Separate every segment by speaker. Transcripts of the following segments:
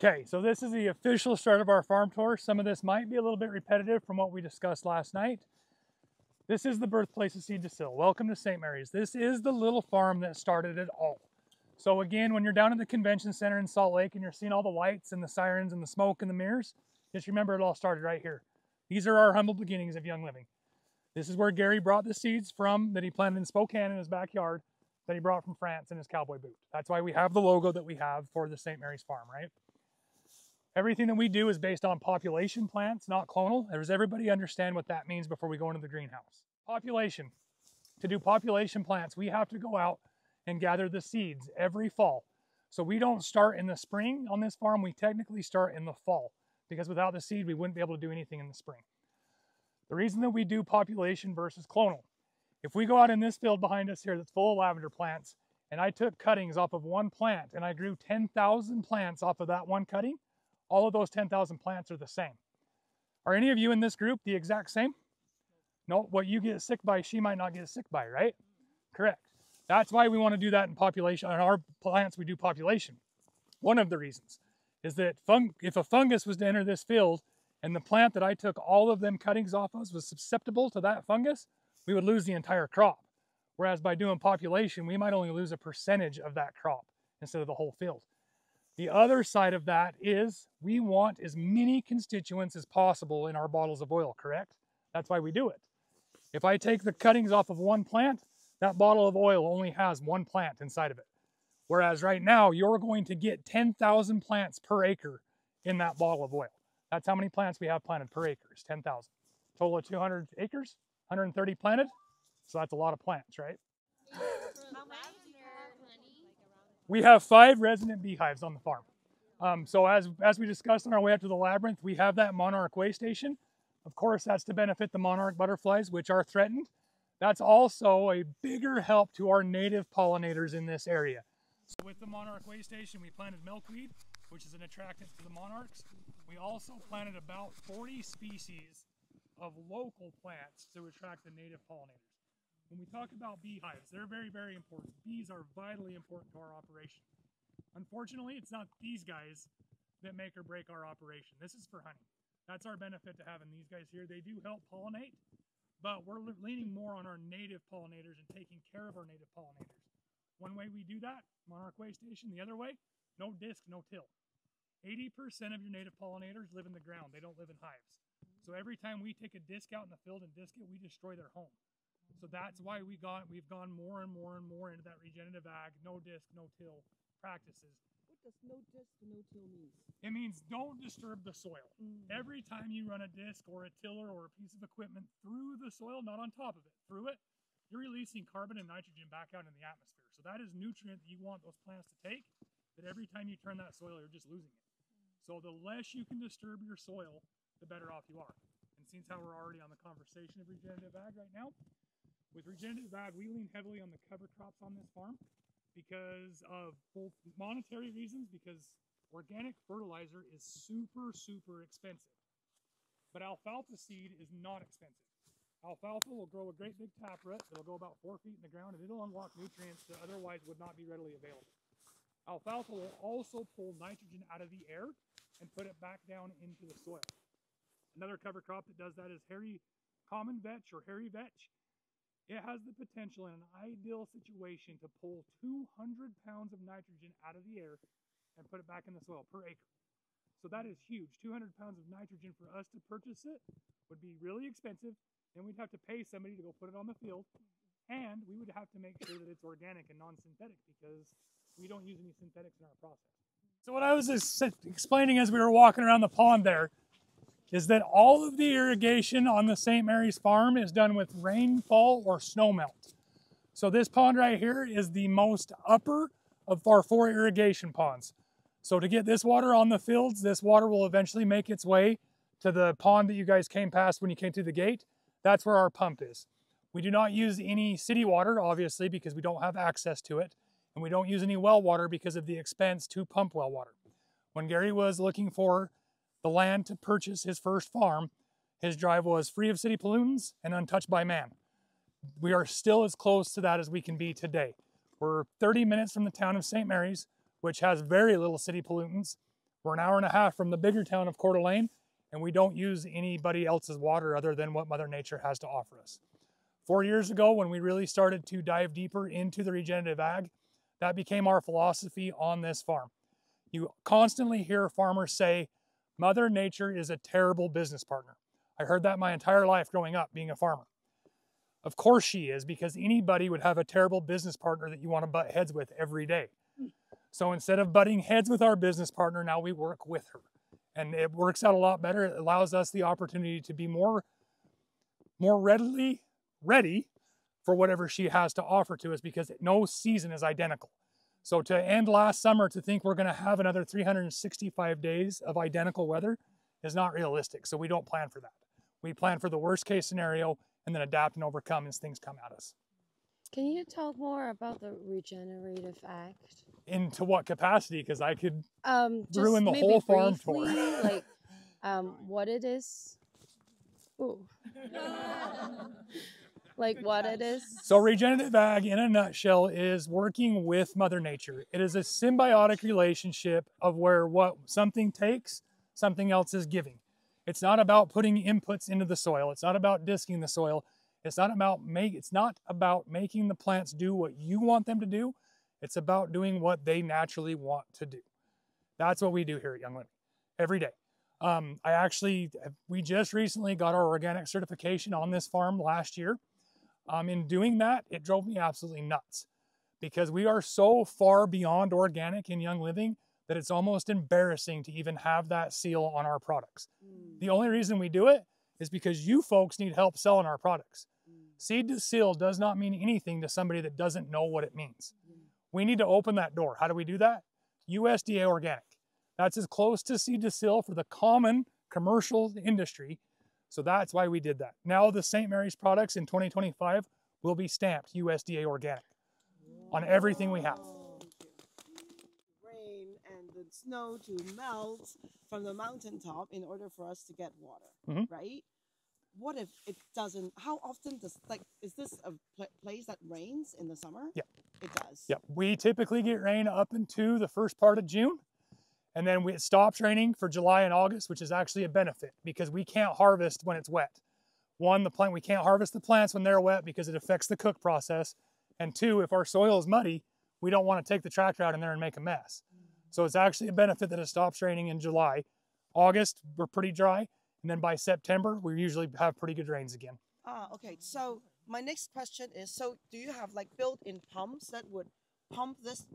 Speaker 1: Okay, so this is the official start of our farm tour. Some of this might be a little bit repetitive from what we discussed last night. This is the birthplace of Seed to Sill. Welcome to St. Mary's. This is the little farm that started it all. So again, when you're down at the convention center in Salt Lake and you're seeing all the lights and the sirens and the smoke and the mirrors, just remember it all started right here. These are our humble beginnings of Young Living. This is where Gary brought the seeds from that he planted in Spokane in his backyard that he brought from France in his cowboy boot. That's why we have the logo that we have for the St. Mary's farm, right? Everything that we do is based on population plants, not clonal. Does everybody understand what that means before we go into the greenhouse? Population. To do population plants, we have to go out and gather the seeds every fall. So we don't start in the spring on this farm. We technically start in the fall because without the seed, we wouldn't be able to do anything in the spring. The reason that we do population versus clonal, if we go out in this field behind us here that's full of lavender plants, and I took cuttings off of one plant and I grew 10,000 plants off of that one cutting, all of those 10,000 plants are the same. Are any of you in this group the exact same? No, what you get sick by, she might not get sick by, right? Correct. That's why we want to do that in population. On our plants, we do population. One of the reasons is that if a fungus was to enter this field and the plant that I took all of them cuttings off of was susceptible to that fungus, we would lose the entire crop. Whereas by doing population, we might only lose a percentage of that crop instead of the whole field. The other side of that is we want as many constituents as possible in our bottles of oil, correct? That's why we do it. If I take the cuttings off of one plant, that bottle of oil only has one plant inside of it. Whereas right now, you're going to get 10,000 plants per acre in that bottle of oil. That's how many plants we have planted per acre, is 10,000. Total of 200 acres, 130 planted. So that's a lot of plants, right? We have 5 resident beehives on the farm. So as we discussed on our way up to the labyrinth, we have that monarch way station. Of course, that's to benefit the monarch butterflies, which are threatened. That's also a bigger help to our native pollinators in this area. So with the monarch way station, we planted milkweed, which is an attractant to the monarchs. We also planted about 40 species of local plants to attract the native pollinators. When we talk about beehives, they're very, very important. Bees are vitally important to our operation. Unfortunately, it's not these guys that make or break our operation. This is for honey. That's our benefit to having these guys here. They do help pollinate, but we're leaning more on our native pollinators and taking care of our native pollinators. One way we do that, monarch way station. The other way, no disc, no till. 80% of your native pollinators live in the ground. They don't live in hives. So every time we take a disc out in the field and disc it, we destroy their home. So that's why we've gone more and more and more into that regenerative ag, no disc, no till practices.
Speaker 2: What does no disc, no till mean?
Speaker 1: It means don't disturb the soil. Every time you run a disc or a tiller or a piece of equipment through the soil, not on top of it, through it, you're releasing carbon and nitrogen back out in the atmosphere. So that is nutrient that you want those plants to take, that every time you turn that soil, you're just losing it. So the less you can disturb your soil, the better off you are. And since how we're already on the conversation of regenerative ag right now, with regenerative ag, we lean heavily on the cover crops on this farm because of both monetary reasons, because organic fertilizer is super, super expensive. But alfalfa seed is not expensive. Alfalfa will grow a great big taproot. It'll go about 4 feet in the ground and it'll unlock nutrients that otherwise would not be readily available. Alfalfa will also pull nitrogen out of the air and put it back down into the soil. Another cover crop that does that is common vetch or hairy vetch. It has the potential in an ideal situation to pull 200 pounds of nitrogen out of the air and put it back in the soil per acre. So that is huge. 200 pounds of nitrogen for us to purchase it would be really expensive. Then we'd have to pay somebody to go put it on the field. And we would have to make sure that it's organic and non-synthetic because we don't use any synthetics in our process. So what I was explaining as we were walking around the pond there is that all of the irrigation on the St. Mary's farm is done with rainfall or snowmelt. So this pond right here is the most upper of our 4 irrigation ponds. So to get this water on the fields, this water will eventually make its way to the pond that you guys came past when you came through the gate. That's where our pump is. We do not use any city water, obviously, because we don't have access to it. And we don't use any well water because of the expense to pump well water. When Gary was looking for the land to purchase his first farm, his drive was free of city pollutants and untouched by man. We are still as close to that as we can be today. We're 30 minutes from the town of St. Mary's, which has very little city pollutants. We're an hour and a half from the bigger town of Coeur d'Alene, and we don't use anybody else's water other than what Mother Nature has to offer us. 4 years ago, when we really started to dive deeper into the regenerative ag, that became our philosophy on this farm. You constantly hear farmers say, Mother Nature is a terrible business partner. I heard that my entire life growing up being a farmer. Of course she is, because anybody would have a terrible business partner that you want to butt heads with every day. So instead of butting heads with our business partner, now we work with her. And it works out a lot better. It allows us the opportunity to be more readily ready for whatever she has to offer to us, because no season is identical. So to end last summer to think we're going to have another 365 days of identical weather is not realistic. So we don't plan for that. We plan for the worst case scenario and then adapt and overcome as things come at us.
Speaker 3: Can you talk more about the Regenerative Act?
Speaker 1: Into what capacity? Because I could
Speaker 3: Just
Speaker 1: ruin the
Speaker 3: maybe
Speaker 1: whole farm
Speaker 3: briefly,
Speaker 1: tour.
Speaker 3: Like what it is. Ooh. Like what it is.
Speaker 1: So regenerative ag in a nutshell is working with Mother Nature. It is a symbiotic relationship of where what something takes, something else is giving. It's not about putting inputs into the soil. It's not about disking the soil. It's not about making the plants do what you want them to do. It's about doing what they naturally want to do. That's what we do here at Young Living every day. We just recently got our organic certification on this farm last year. In doing that, it drove me absolutely nuts, because we are so far beyond organic in Young Living that it's almost embarrassing to even have that seal on our products. The only reason we do it is because you folks need help selling our products. Seed to seal does not mean anything to somebody that doesn't know what it means. We need to open that door. How do we do that? USDA organic. That's as close to seed to seal for the common commercial industry. So that's why we did that. Now the St. Mary's products in 2025 will be stamped USDA organic on everything we have.
Speaker 2: Rain and the snow to melt from the mountaintop in order for us to get water, right? What if it doesn't? How often is this a place that rains in the summer?
Speaker 1: Yeah.
Speaker 2: It does.
Speaker 1: Yeah. We typically get rain up into the first part of June. And then it stops raining for July and August, which is actually a benefit because we can't harvest when it's wet. One, we can't harvest the plants when they're wet because it affects the cook process. And two, if our soil is muddy, we don't want to take the tractor out in there and make a mess. So it's actually a benefit that it stops raining in July. August, we're pretty dry. And then by September, we usually have pretty good rains again.
Speaker 2: Okay. So my next question is, so do you have like built-in pumps that would pump this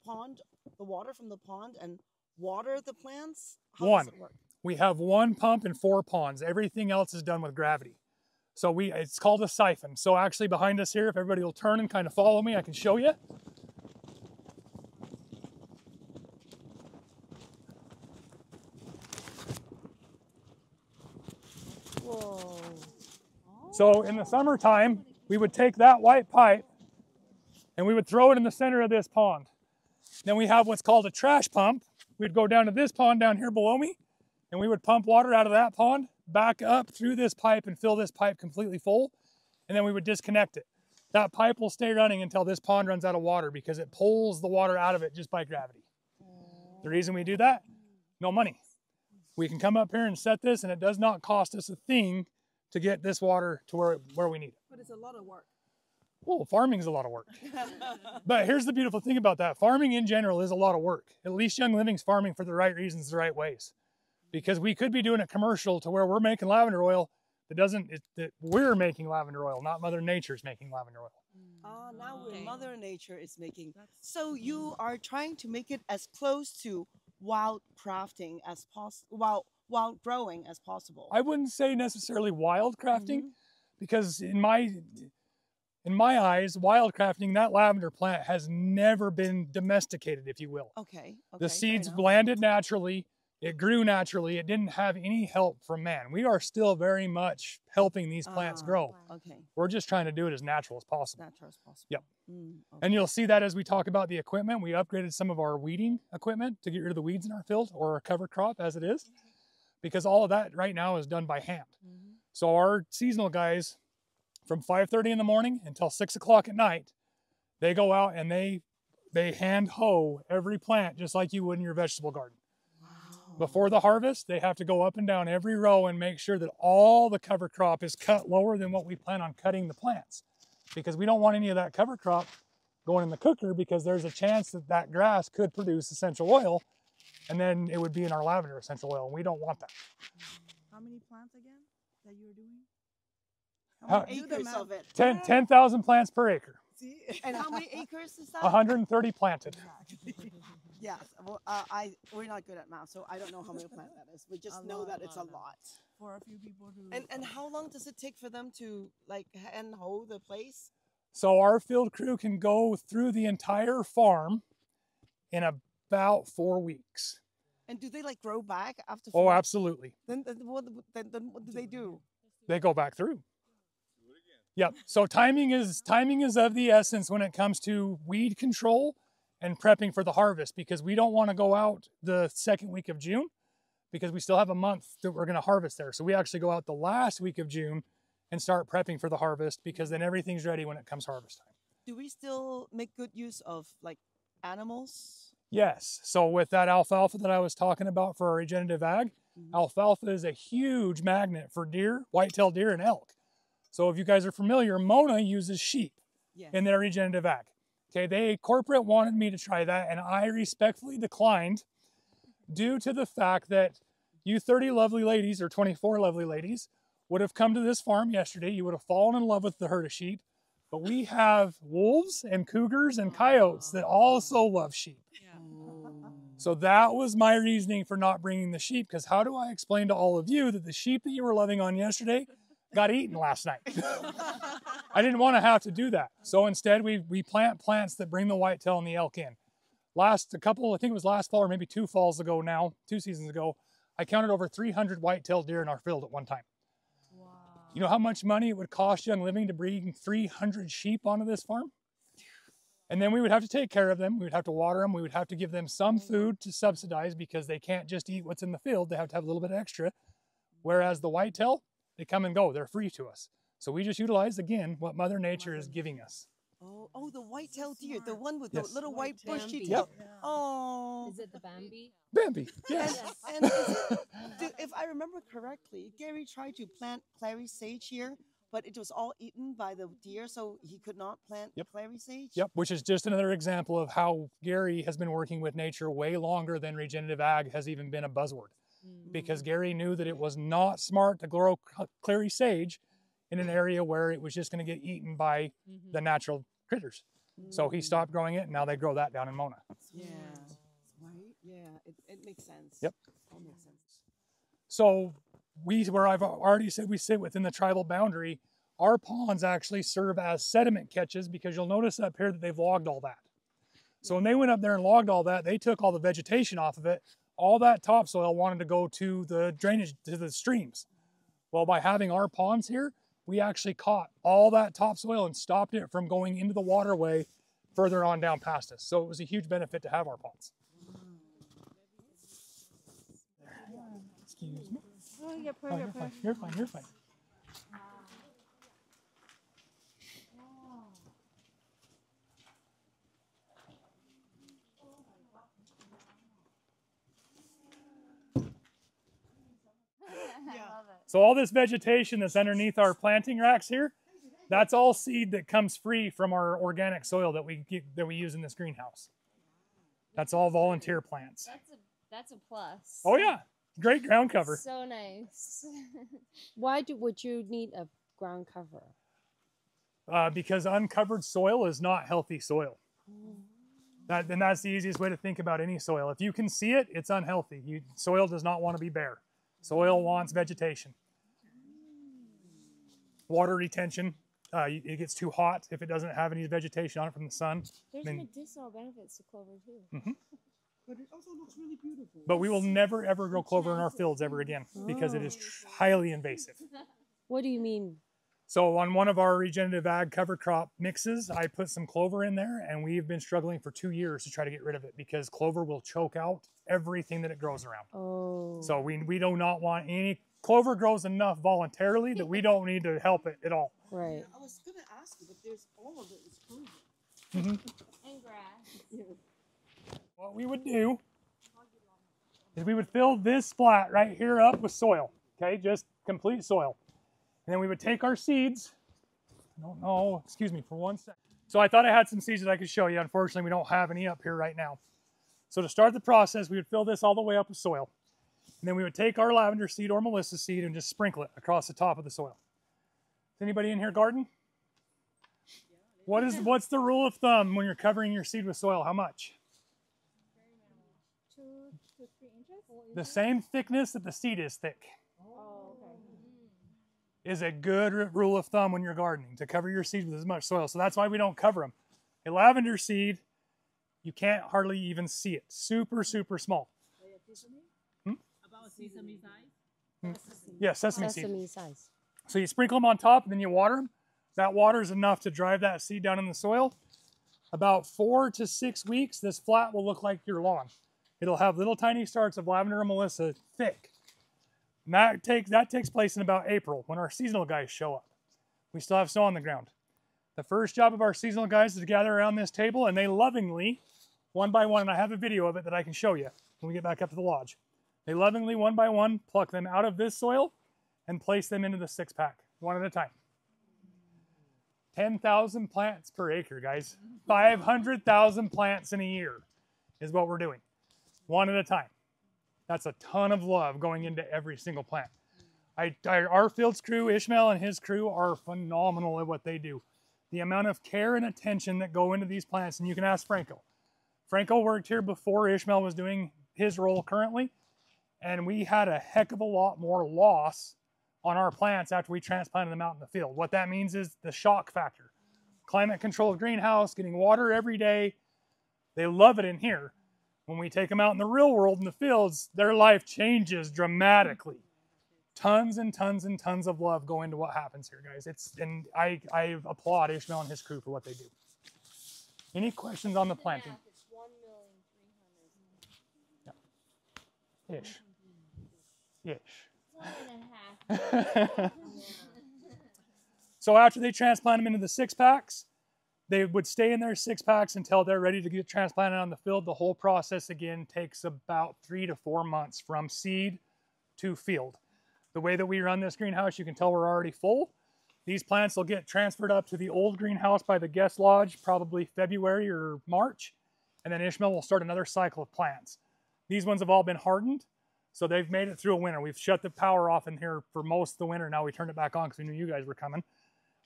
Speaker 2: pond, the water from the pond, and water the plants? How does it work?
Speaker 1: We have one pump and 4 ponds. Everything else is done with gravity. So it's called a siphon. So actually behind us here, if everybody will turn and kind of follow me, I can show you.
Speaker 3: Whoa.
Speaker 1: So in the summertime, we would take that white pipe and we would throw it in the center of this pond. Then we have what's called a trash pump. We'd go down to this pond down here below me, and we would pump water out of that pond, back up through this pipe and fill this pipe completely full, and then we would disconnect it. That pipe will stay running until this pond runs out of water because it pulls the water out of it just by gravity. The reason we do that? No money. We can come up here and set this, and it does not cost us a thing to get this water to where we need it.
Speaker 2: But it's a lot of work.
Speaker 1: Well, farming is a lot of work. But here's the beautiful thing about that. Farming in general is a lot of work. At least Young Living's farming for the right reasons, the right ways. Because we could be doing a commercial to where we're making lavender oil that we're making lavender oil, not Mother Nature's making lavender oil.
Speaker 2: Now Mother Nature is making. So you are trying to make it as close to wild crafting as possible, wild growing as possible.
Speaker 1: I wouldn't say necessarily wild crafting, because in my eyes, wild crafting, that lavender plant has never been domesticated, if you will.
Speaker 2: Okay.
Speaker 1: The seeds landed naturally. It grew naturally. It didn't have any help from man. We are still very much helping these plants grow.
Speaker 2: Okay.
Speaker 1: We're just trying to do it as natural as possible.
Speaker 2: Natural as possible.
Speaker 1: Yep.
Speaker 2: Okay.
Speaker 1: And you'll see that as we talk about the equipment. We upgraded some of our weeding equipment to get rid of the weeds in our field, or our cover crop as it is, because all of that right now is done by hand. So our seasonal guys, from 5:30 in the morning until 6 o'clock at night, they go out and they hand hoe every plant just like you would in your vegetable garden. Before the harvest, they have to go up and down every row and make sure that all the cover crop is cut lower than what we plan on cutting the plants. Because we don't want any of that cover crop going in the cooker, because there's a chance that that grass could produce essential oil, and then it would be in our lavender essential oil, and we don't want that.
Speaker 4: How many plants again that you're doing?
Speaker 2: How many acres of it?
Speaker 1: 10,000 plants per acre.
Speaker 4: See?
Speaker 2: And how many acres is that?
Speaker 1: 130 planted.
Speaker 2: Yes. Well, we're not good at math, so I don't know how many plants that is. We just know that it's a lot.
Speaker 4: For a few people who.
Speaker 2: And how long does it take for them to like hand hoe the place?
Speaker 1: So our field crew can go through the entire farm in about 4 weeks.
Speaker 2: And do they like grow back after?
Speaker 1: Oh, absolutely.
Speaker 2: Then what do they do?
Speaker 1: They go back through. Yep. So timing is of the essence when it comes to weed control and prepping for the harvest, because we don't want to go out the second week of June, because we still have a month that we're going to harvest there. So we actually go out the last week of June and start prepping for the harvest, because then everything's ready when it comes harvest time.
Speaker 2: Do we still make good use of like animals?
Speaker 1: Yes. So with that alfalfa that I was talking about for our regenerative ag, alfalfa is a huge magnet for deer, white-tailed deer, and elk. So if you guys are familiar, Mona uses sheep in their regenerative ag. Okay, corporate wanted me to try that, and I respectfully declined due to the fact that you 30 lovely ladies, or 24 lovely ladies, would have come to this farm yesterday. You would have fallen in love with the herd of sheep, but we have wolves and cougars and coyotes that also love sheep. So that was my reasoning for not bringing the sheep, because how do I explain to all of you that the sheep that you were loving on yesterday got eaten last night? I didn't want to have to do that. So instead we plant plants that bring the whitetail and the elk in. I think it was last fall, or maybe 2 falls ago now, 2 seasons ago, I counted over 300 white-tailed deer in our field at one time. Wow. You know how much money it would cost Young Living to bring 300 sheep onto this farm? And then we would have to take care of them. We would have to water them. We would have to give them some food to subsidize, because they can't just eat what's in the field. They have to have a little bit extra. Whereas the whitetail, they come and go. They're free to us. So we just utilize, again, what Mother Nature is giving us.
Speaker 2: Oh, the white-tailed deer, the one with the little white bushy
Speaker 3: Bambi.
Speaker 2: tail.
Speaker 1: Yep.
Speaker 2: Oh.
Speaker 3: Is it the Bambi?
Speaker 1: Bambi, yes.
Speaker 2: And if I remember correctly, Gary tried to plant clary sage here, but it was all eaten by the deer, so he could not plant clary sage?
Speaker 1: Yep, which is just another example of how Gary has been working with nature way longer than regenerative ag has even been a buzzword. Because Gary knew that it was not smart to grow clary sage in an area where it was just going to get eaten by the natural critters. So he stopped growing it, and now they grow that down in Mona.
Speaker 2: Yeah, right? Yeah, it makes sense.
Speaker 1: Yep.
Speaker 2: That makes sense.
Speaker 1: So where I've already said we sit within the tribal boundary, our ponds actually serve as sediment catches, because you'll notice up here that they've logged all that. So when they went up there and logged all that, they took all the vegetation off of it. All that topsoil wanted to go to the drainage, to the streams. Well, by having our ponds here, we actually caught all that topsoil and stopped it from going into the waterway further on down past us. So it was a huge benefit to have our ponds. Excuse me.
Speaker 3: Oh, you're
Speaker 1: fine. You're fine. You're fine. So all this vegetation that's underneath our planting racks here, that's all seed that comes free from our organic soil that we use in this greenhouse. That's all volunteer plants.
Speaker 3: That's a plus.
Speaker 1: Oh yeah, great ground cover.
Speaker 3: So nice. Why would you need a ground cover?
Speaker 1: Because uncovered soil is not healthy soil. And that's the easiest way to think about any soil. If you can see it, it's unhealthy. Soil does not want to be bare. Soil wants vegetation. Water retention, it gets too hot if it doesn't have any vegetation on it from the sun.
Speaker 3: There's medicinal benefits to clover too.
Speaker 4: But it also looks really beautiful.
Speaker 1: But we will never ever grow clover in our fields ever again, because it is highly invasive.
Speaker 3: What do you mean?
Speaker 1: So on one of our regenerative ag cover crop mixes, I put some clover in there, and we've been struggling for 2 years to try to get rid of it, because clover will choke out everything that it grows around.
Speaker 3: Oh.
Speaker 1: So we do not want any. Clover grows enough voluntarily that we don't need to help it at all.
Speaker 3: Right.
Speaker 2: I was going to ask you, but there's all of it is clover.
Speaker 3: And grass.
Speaker 1: What we would do is we would fill this flat right here up with soil, okay, just complete soil. And then we would take our seeds. I don't know, excuse me for 1 second. So I thought I had some seeds that I could show you. Unfortunately, we don't have any up here right now. So to start the process, we would fill this all the way up with soil. And then we would take our lavender seed or Melissa seed and just sprinkle it across the top of the soil. Does anybody in here garden? What's the rule of thumb when you're covering your seed with soil? How much?
Speaker 3: 2 to 3 inches?
Speaker 1: The same thickness that the seed is thick
Speaker 3: Oh, okay.
Speaker 1: is a good rule of thumb when you're gardening, to cover your seed with as much soil. So that's why we don't cover them. A lavender seed, you can't hardly even see it. Super, super small.
Speaker 2: About sesame size?
Speaker 1: Yeah, sesame seed.
Speaker 3: Sesame size.
Speaker 1: So you sprinkle them on top and then you water them. That water is enough to drive that seed down in the soil. About 4 to 6 weeks, this flat will look like your lawn. It'll have little tiny starts of lavender and Melissa thick. And that takes place in about April when our seasonal guys show up. We still have snow on the ground. The first job of our seasonal guys is to gather around this table, and they lovingly, one by one, and I have a video of it that I can show you when we get back up to the lodge. They lovingly, one by one, pluck them out of this soil and place them into the 6-pack, one at a time. 10,000 plants per acre, guys. 500,000 plants in a year is what we're doing, one at a time. That's a ton of love going into every single plant. Our fields crew, Ishmael and his crew, are phenomenal at what they do. The amount of care and attention that go into these plants, and you can ask Franco. Franco worked here before Ishmael was doing his role currently, and we had a heck of a lot more loss on our plants after we transplanted them out in the field. What that means is the shock factor. Climate controlled greenhouse, getting water every day. They love it in here. When we take them out in the real world in the fields, their life changes dramatically. Tons and tons and tons of love go into what happens here, guys. And I applaud Ishmael and his crew for what they do. Any questions on the planting?
Speaker 3: It's 1,300,000.
Speaker 1: Yeah. Ish.
Speaker 3: 1.5.
Speaker 1: So after they transplant them into the 6-packs, they would stay in their 6-packs until they're ready to get transplanted on the field. The whole process again takes about 3 to 4 months from seed to field. The way that we run this greenhouse, you can tell we're already full. These plants will get transferred up to the old greenhouse by the guest lodge, probably February or March. And then Ishmael will start another cycle of plants. These ones have all been hardened. So they've made it through a winter. We've shut the power off in here for most of the winter. Now we turned it back on because we knew you guys were coming.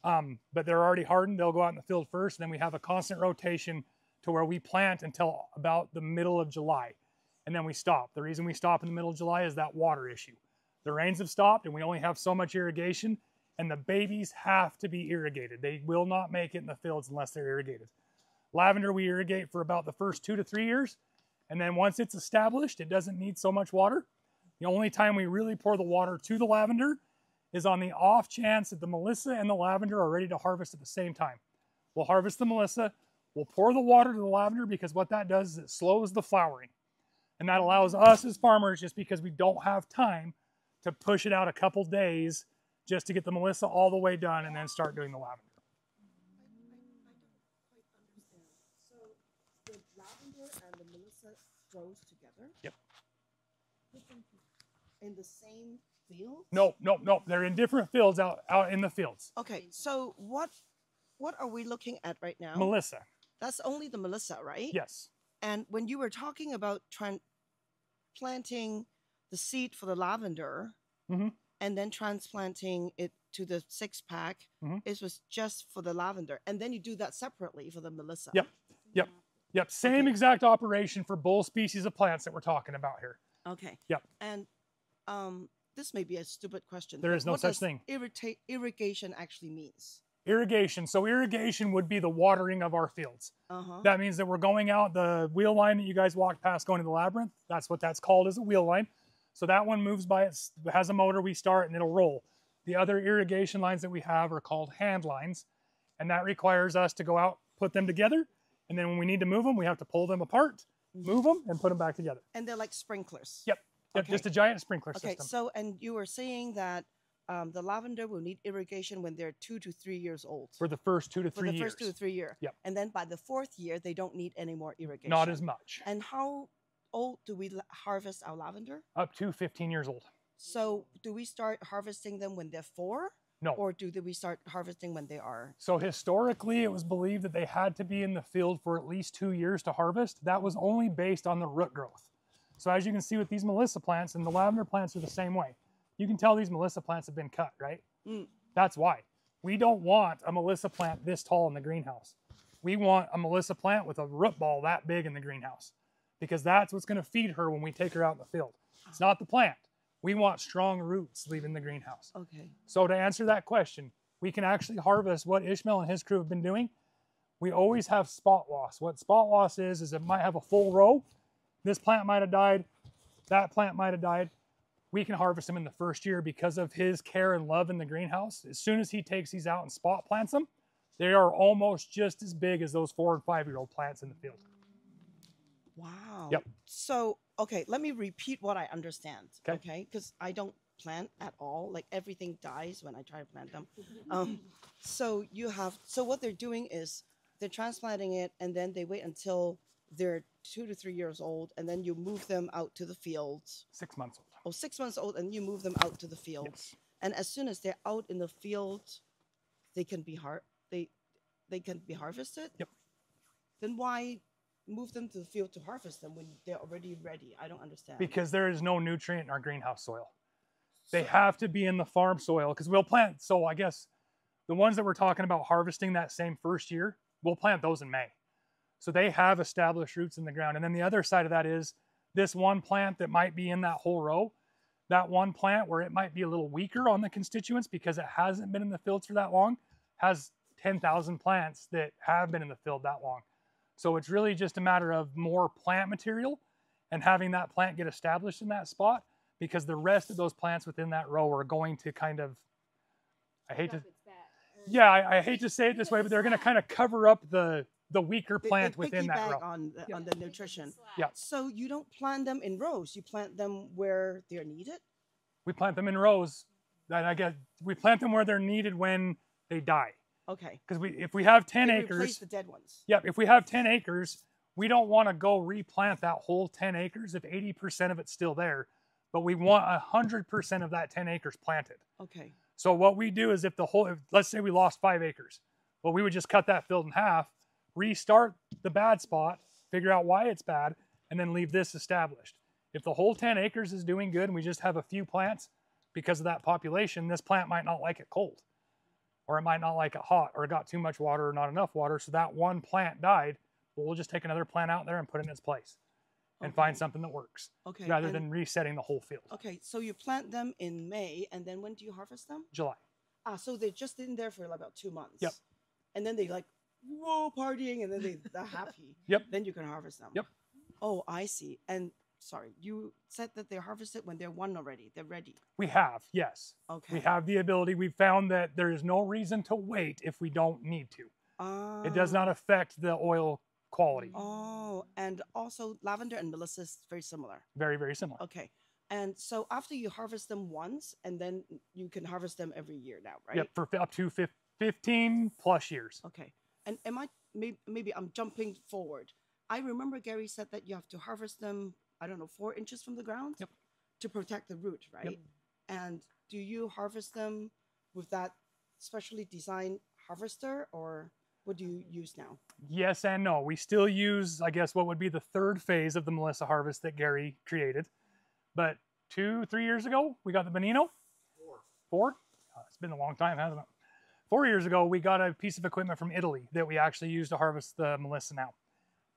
Speaker 1: But they're already hardened. They'll go out in the field first. And then we have a constant rotation to where we plant until about the middle of July. And then we stop. The reason we stop in the middle of July is that water issue. The rains have stopped and we only have so much irrigation. And the babies have to be irrigated. They will not make it in the fields unless they're irrigated. Lavender we irrigate for about the first 2 to 3 years. And then once it's established, it doesn't need so much water. The only time we really pour the water to the lavender is on the off chance that the Melissa and the lavender are ready to harvest at the same time. We'll harvest the Melissa, we'll pour the water to the lavender because what that does is it slows the flowering. And that allows us as farmers, just because we don't have time, to push it out a couple days just to get the Melissa all the way done and then start doing the lavender.
Speaker 2: So the lavender and the Melissa grows together?
Speaker 1: Yep.
Speaker 2: In the same field?
Speaker 1: No. They're in different fields out in the fields.
Speaker 2: Okay, so what are we looking at right now?
Speaker 1: Melissa.
Speaker 2: That's only the Melissa, right?
Speaker 1: Yes.
Speaker 2: And when you were talking about planting the seed for the lavender and then transplanting it to the 6-pack, it was just for the lavender. And then you do that separately for the Melissa.
Speaker 1: Yep. Same exact operation for both species of plants that we're talking about here.
Speaker 2: Okay.
Speaker 1: Yep.
Speaker 2: And this may be a stupid question.
Speaker 1: There is no such thing.
Speaker 2: Irrigation actually means?
Speaker 1: Irrigation. So irrigation would be the watering of our fields. That means that we're going out the wheel line that you guys walked past going to the labyrinth. That's what that's called, is a wheel line. So that one moves by, it has a motor, we start and it'll roll. The other irrigation lines that we have are called hand lines. And that requires us to go out, put them together. And then when we need to move them, we have to pull them apart, move them, and put them back together.
Speaker 2: And they're like sprinklers?
Speaker 1: Yep.
Speaker 2: Okay.
Speaker 1: Just a giant sprinkler system.
Speaker 2: Okay, so, and you were saying that the lavender will need irrigation when they're 2 to 3 years old.
Speaker 1: For the first 2 to 3 years.
Speaker 2: For the first 2 to 3 years.
Speaker 1: Yep.
Speaker 2: And then by the 4th year, they don't need any more irrigation.
Speaker 1: Not as much.
Speaker 2: And how old do we harvest our lavender?
Speaker 1: Up to 15 years old.
Speaker 2: So do we start harvesting them when they're 4?
Speaker 1: No.
Speaker 2: Or do we start harvesting when they are?
Speaker 1: So historically, it was believed that they had to be in the field for at least 2 years to harvest. That was only based on the root growth. So as you can see with these Melissa plants, and the lavender plants are the same way. You can tell these Melissa plants have been cut, right? That's why. We don't want a Melissa plant this tall in the greenhouse. We want a Melissa plant with a root ball that big in the greenhouse, because that's what's going to feed her when we take her out in the field. It's not the plant. We want strong roots leaving the greenhouse.
Speaker 2: Okay.
Speaker 1: So to answer that question, we can actually harvest what Ishmael and his crew have been doing. We always have spot loss. What spot loss is it might have a full row. This plant might have died. That plant might have died. We can harvest them in the first year because of his care and love in the greenhouse. As soon as he takes these out and spot plants them, they are almost just as big as those 4- and 5-year-old plants in the field.
Speaker 2: Wow.
Speaker 1: Yep.
Speaker 2: So, okay, let me repeat what I understand.
Speaker 1: Okay.
Speaker 2: Okay. Because I don't plant at all. Like everything dies when I try to plant them. So what they're doing is they're transplanting it, and then they wait until they're 2 to 3 years old, and then you move them out to the fields.
Speaker 1: 6 months old.
Speaker 2: Oh, 6 months old, and you move them out to the field.
Speaker 1: Yes.
Speaker 2: And as soon as they're out in the field, they can be they can be harvested.
Speaker 1: Yep.
Speaker 2: Then why move them to the field to harvest them when they're already ready? I don't understand.
Speaker 1: Because there is no nutrient in our greenhouse soil. They have to be in the farm soil, because we'll plant. So I guess the ones that we're talking about harvesting that same first year, we'll plant those in May. So they have established roots in the ground. And then the other side of that is this one plant that might be in that whole row, that one plant where it might be a little weaker on the constituents because it hasn't been in the fields for that long, has 10,000 plants that have been in the field that long. So it's really just a matter of more plant material and having that plant get established in that spot, because the rest of those plants within that row are going to kind of, I hate to say it this way, but they're going to kind of cover up the weaker plant within that row.
Speaker 2: On the nutrition.
Speaker 1: Yeah.
Speaker 2: So you don't plant them in rows. You plant them where they're needed?
Speaker 1: We plant them in rows. And I guess we plant them where they're needed when they die.
Speaker 2: Okay.
Speaker 1: Because if we have 10
Speaker 2: They
Speaker 1: acres,
Speaker 2: replace the dead ones.
Speaker 1: Yep, if we have 10 acres, we don't want to go replant that whole 10 acres if 80% of it's still there, but we want 100% of that 10 acres planted.
Speaker 2: Okay.
Speaker 1: So what we do is if let's say we lost 5 acres, well, we would just cut that field in half, restart the bad spot, figure out why it's bad, and then leave this established. If the whole 10 acres is doing good and we just have a few plants, because of that population, this plant might not like it cold, or it might not like it hot, or it got too much water or not enough water, so that one plant died. Well, we'll just take another plant out there and put it in its place and find something that works, rather than resetting the whole field.
Speaker 2: Okay, so you plant them in May, and then when do you harvest them?
Speaker 1: July.
Speaker 2: So they're just in there for like about 2 months.
Speaker 1: Yep.
Speaker 2: And then they like, whoa, partying, and then they're happy.
Speaker 1: Yep.
Speaker 2: Then you can harvest them.
Speaker 1: Yep.
Speaker 2: Oh, I see. And sorry, you said that they're harvested when they're one already. They're ready.
Speaker 1: We have, yes.
Speaker 2: Okay.
Speaker 1: We have the ability. We've found that there is no reason to wait if we don't need to. It does not affect the oil quality.
Speaker 2: Oh, and also lavender and melissa is very similar.
Speaker 1: Very, very similar.
Speaker 2: Okay. And so after you harvest them once, and then you can harvest them every year now, right?
Speaker 1: Yep, for up to 15 plus years.
Speaker 2: Okay. And maybe I'm jumping forward. I remember Gary said that you have to harvest them, I don't know, 4 inches from the ground.
Speaker 1: Yep.
Speaker 2: To protect the root, right?
Speaker 1: Yep.
Speaker 2: And do you harvest them with that specially designed harvester, or what do you use now?
Speaker 1: Yes and no. We still use, I guess, what would be the third phase of the Melissa harvest that Gary created. But 2-3 years ago, we got the Benino. 4? It's been a long time, hasn't it? 4 years ago, we got a piece of equipment from Italy that we actually use to harvest the Melissa now,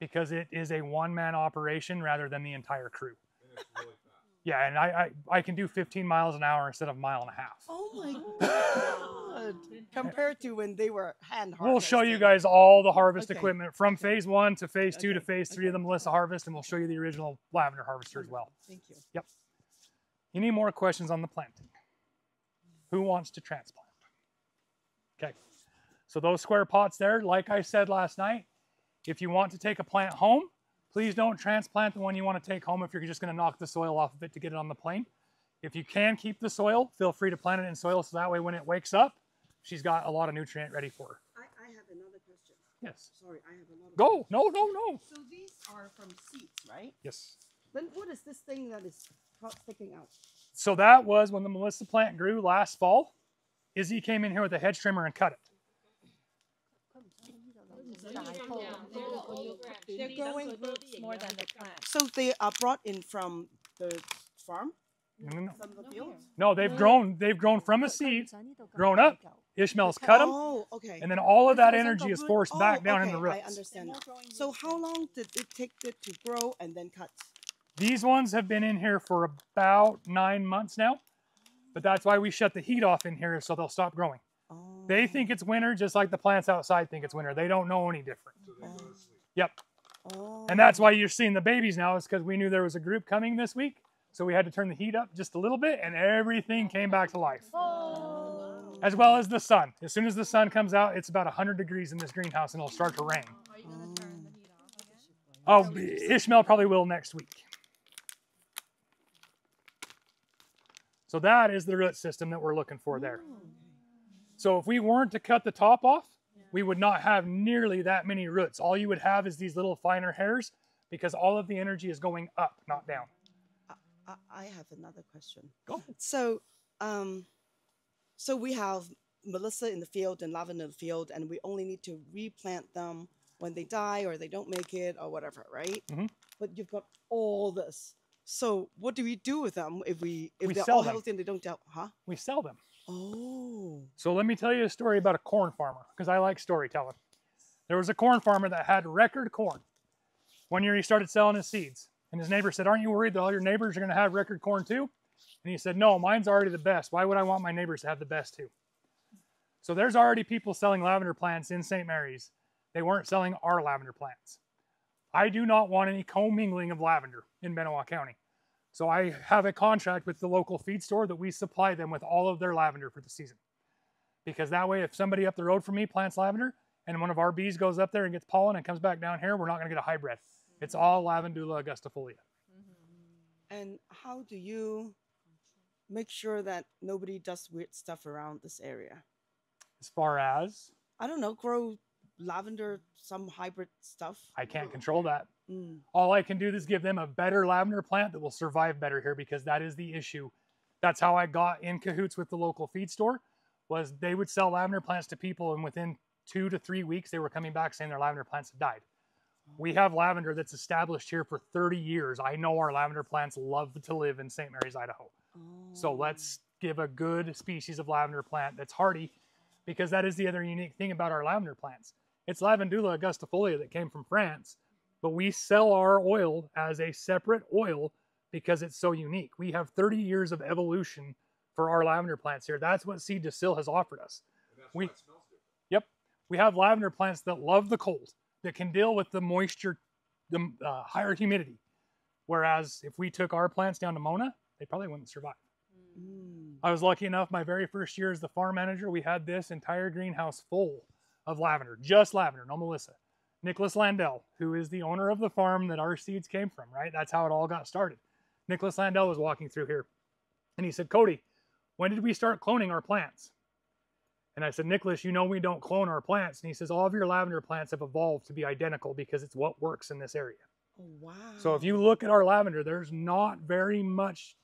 Speaker 1: because it is a one-man operation rather than the entire crew.
Speaker 5: And it's really fast.
Speaker 1: Yeah, and I can do 15 miles an hour instead of a mile and a half.
Speaker 2: Oh my God. Compared to when they were hand harvested.
Speaker 1: We'll show you guys all the harvest
Speaker 2: Okay.
Speaker 1: equipment from phase 1 to phase 2 to
Speaker 2: Okay.
Speaker 1: phase 3 of the Melissa harvest, and we'll show you the original lavender harvester as well.
Speaker 2: Thank you.
Speaker 1: Yep. Any more questions on the planting? Who wants to transplant? Okay. So those square pots there, like I said last night, if you want to take a plant home, please don't transplant the one you want to take home if you're just going to knock the soil off of it to get it on the plane. If you can keep the soil, feel free to plant it in soil, so that way when it wakes up, she's got a lot of nutrient ready for her.
Speaker 2: I have another question.
Speaker 1: Yes.
Speaker 2: Sorry, I have a lot of
Speaker 1: Go. No.
Speaker 2: So these are from seeds, right?
Speaker 1: Yes.
Speaker 2: Then what is this thing that is sticking out?
Speaker 1: So that was when the Melissa plant grew last fall. Izzy came in here with a hedge trimmer and cut it.
Speaker 4: They're growing roots more than the plant.
Speaker 2: So they are brought in from the farm?
Speaker 1: No.
Speaker 2: From the field?
Speaker 1: No, they've grown from a seed, grown up. Ishmael's cut them,
Speaker 2: Oh, okay.
Speaker 1: and then all of that energy is forced back down in the roots.
Speaker 2: I understand now. So how long did it take it to grow and then cut?
Speaker 1: These ones have been in here for about 9 months now, but that's why we shut the heat off in here so they'll stop growing.
Speaker 2: Oh.
Speaker 1: They think it's winter just like the plants outside think it's winter. They don't know any different. Yep.
Speaker 2: Oh.
Speaker 1: And that's why you're seeing the babies now, is because we knew there was a group coming this week. So we had to turn the heat up just a little bit and everything came back to life.
Speaker 2: Oh.
Speaker 1: As well as the sun. As soon as the sun comes out, it's about 100 degrees in this greenhouse and it'll start to rain.
Speaker 4: Are you going to turn the heat off again?
Speaker 1: Oh, Ishmael probably will next week. So that is the root system that we're looking for there. So if we weren't to cut the top off, we would not have nearly that many roots. All you would have is these little finer hairs because all of the energy is going up, not down.
Speaker 2: I have another question.
Speaker 1: Go ahead.
Speaker 2: So, so we have Melissa in the field and lavender in the field, and we only need to replant them when they die or they don't make it or whatever, right?
Speaker 1: Mm-hmm.
Speaker 2: But you've got all this. So what do we do with them if they're
Speaker 1: sell
Speaker 2: all
Speaker 1: them.
Speaker 2: healthy and they don't die? Huh?
Speaker 1: We sell them.
Speaker 2: Oh.
Speaker 1: So let me tell you a story about a corn farmer, because I like storytelling. There was a corn farmer that had record corn. One year he started selling his seeds, and his neighbor said, "Aren't you worried that all your neighbors are going to have record corn too?" And he said, "No, mine's already the best. Why would I want my neighbors to have the best too?" So there's already people selling lavender plants in St. Mary's. They weren't selling our lavender plants. I do not want any commingling of lavender in Benoit County. So I have a contract with the local feed store that we supply them with all of their lavender for the season. Because that way, if somebody up the road from me plants lavender and one of our bees goes up there and gets pollen and comes back down here, we're not going to get a hybrid. It's all Lavandula augustifolia.
Speaker 2: And how do you make sure that nobody does weird stuff around this area?
Speaker 1: As far as?
Speaker 2: I don't know, grow lavender, some hybrid stuff.
Speaker 1: I can't control that.
Speaker 2: Mm.
Speaker 1: All I can do is give them a better lavender plant that will survive better here, because that is the issue. That's how I got in cahoots with the local feed store, was they would sell lavender plants to people, and within 2 to 3 weeks, they were coming back saying their lavender plants had died. We have lavender that's established here for 30 years. I know our lavender plants love to live in St. Mary's, Idaho.
Speaker 2: Oh.
Speaker 1: So let's give a good species of lavender plant that's hardy, because that is the other unique thing about our lavender plants. It's Lavandula augustifolia that came from France, but we sell our oil as a separate oil because it's so unique. We have 30 years of evolution for our lavender plants here. That's what Seed to Sill has offered us.
Speaker 5: And that's why it smells different.
Speaker 1: Yep. We have lavender plants that love the cold, that can deal with the moisture, the higher humidity. Whereas if we took our plants down to Mona, they probably wouldn't survive.
Speaker 2: Mm.
Speaker 1: I was lucky enough, my very first year as the farm manager, we had this entire greenhouse full of lavender, just lavender, no Melissa. Nicholas Landell, who is the owner of the farm that our seeds came from, right? That's how it all got started. Nicholas Landell was walking through here and he said, "Cody, when did we start cloning our plants?" And I said, "Nicholas, you know we don't clone our plants." And he says, "All of your lavender plants have evolved to be identical because it's what works in this area."
Speaker 2: Oh, wow.
Speaker 1: So if you look at our lavender, there's not very much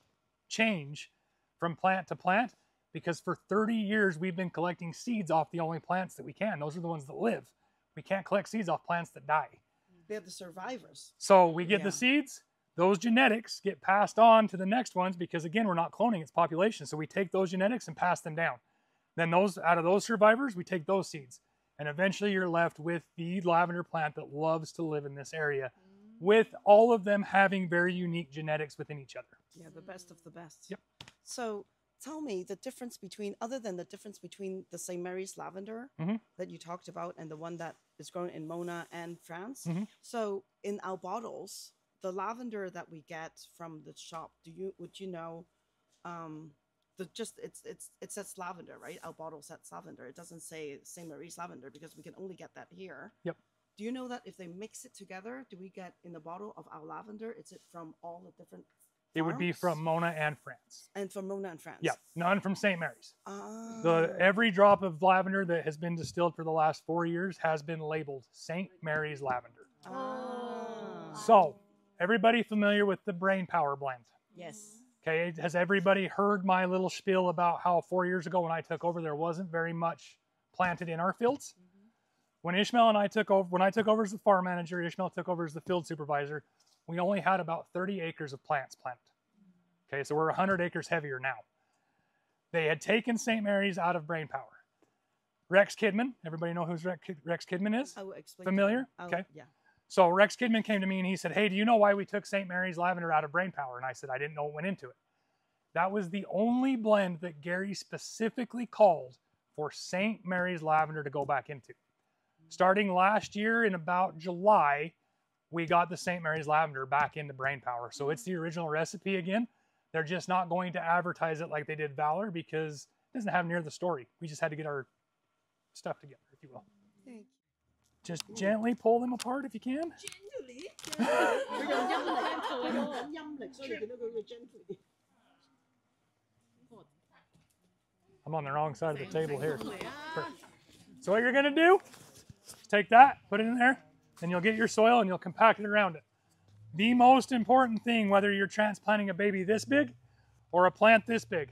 Speaker 1: change from plant to plant, because for 30 years we've been collecting seeds off the only plants that we can. Those are the ones that live. We can't collect seeds off plants that die.
Speaker 2: They're the survivors.
Speaker 1: So we get
Speaker 2: Yeah.
Speaker 1: the seeds, those genetics get passed on to the next ones, because again, we're not cloning its population. So we take those genetics and pass them down. Then those, out of those survivors, we take those seeds. And eventually you're left with the lavender plant that loves to live in this area, with all of them having very unique genetics within each other.
Speaker 2: Yeah, the best of the best.
Speaker 1: Yep.
Speaker 2: So tell me the difference between, other than the difference between the St. Mary's lavender that you talked about and the one that is grown in Mona and France. So in our bottles, the lavender that we get from the shop, would you know, it says lavender, right? Our bottle says lavender. It doesn't say St. Mary's lavender, because we can only get that here.
Speaker 1: Yep.
Speaker 2: Do you know that if they mix it together, do we get in the bottle of our lavender? Is it from all the different
Speaker 1: It would be
Speaker 2: farms?
Speaker 1: from Mona and France.
Speaker 2: And from Mona and France.
Speaker 1: Yeah, none from St. Mary's.
Speaker 2: Ah.
Speaker 1: Every drop of lavender that has been distilled for the last 4 years has been labeled St. Mary's lavender.
Speaker 2: Ah.
Speaker 1: So everybody familiar with the brain power blend?
Speaker 2: Yes.
Speaker 1: Okay, has everybody heard my little spiel about how 4 years ago when I took over, there wasn't very much planted in our fields? When Ishmael and I took over, when I took over as the farm manager, Ishmael took over as the field supervisor, we only had about 30 acres of plants planted. Okay, so we're 100 acres heavier now. They had taken St. Mary's out of brain power. Rex Kidman, everybody know who Rex Kidman is?
Speaker 2: I will explain.
Speaker 1: Familiar? Okay.
Speaker 2: Yeah.
Speaker 1: So Rex Kidman came to me and he said, hey, do you know why we took St. Mary's lavender out of brain power? And I said, I didn't know what went into it. That was the only blend that Gary specifically called for St. Mary's lavender to go back into. Starting last year in about July, we got the St. Mary's lavender back into brain power. So it's the original recipe again. They're just not going to advertise it like they did Valor because it doesn't have near the story. We just had to get our stuff together, if you will. Just gently pull them apart if you can. I'm on the wrong side of the table here. So what you're going to do is take that, put it in there, and you'll get your soil and you'll compact it around it. The most important thing, whether you're transplanting a baby this big or a plant this big,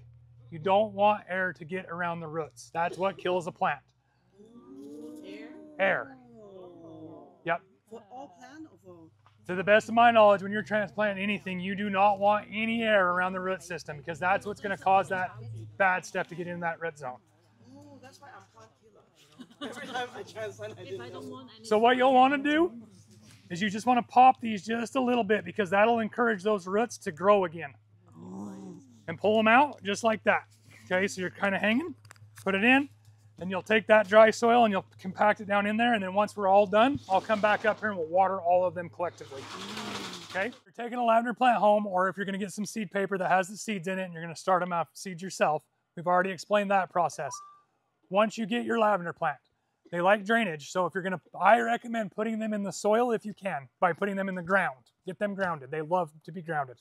Speaker 1: you don't want air to get around the roots. That's what kills a plant. Air. Yep.
Speaker 2: For all plant or for?
Speaker 1: To the best of my knowledge, when you're transplanting anything, you do not want any air around the root system because that's what's going to cause that bad stuff to get in that root zone.
Speaker 2: Oh, that's why I'm plant killer. Every time I transplant, I didn't know.
Speaker 1: So what you'll want to do is you just want to pop these just a little bit because that'll encourage those roots to grow again. And pull them out just like that. Okay, so you're kind of hanging, put it in, and you'll take that dry soil and you'll compact it down in there, and then once we're all done, I'll come back up here and we'll water all of them collectively. Okay, if you're taking a lavender plant home, or if you're going to get some seed paper that has the seeds in it and you're going to start them off seeds yourself, we've already explained that process. Once you get your lavender plant, they like drainage, so if you're going to, I recommend putting them in the soil if you can, by putting them in the ground. Get them grounded. They love to be grounded.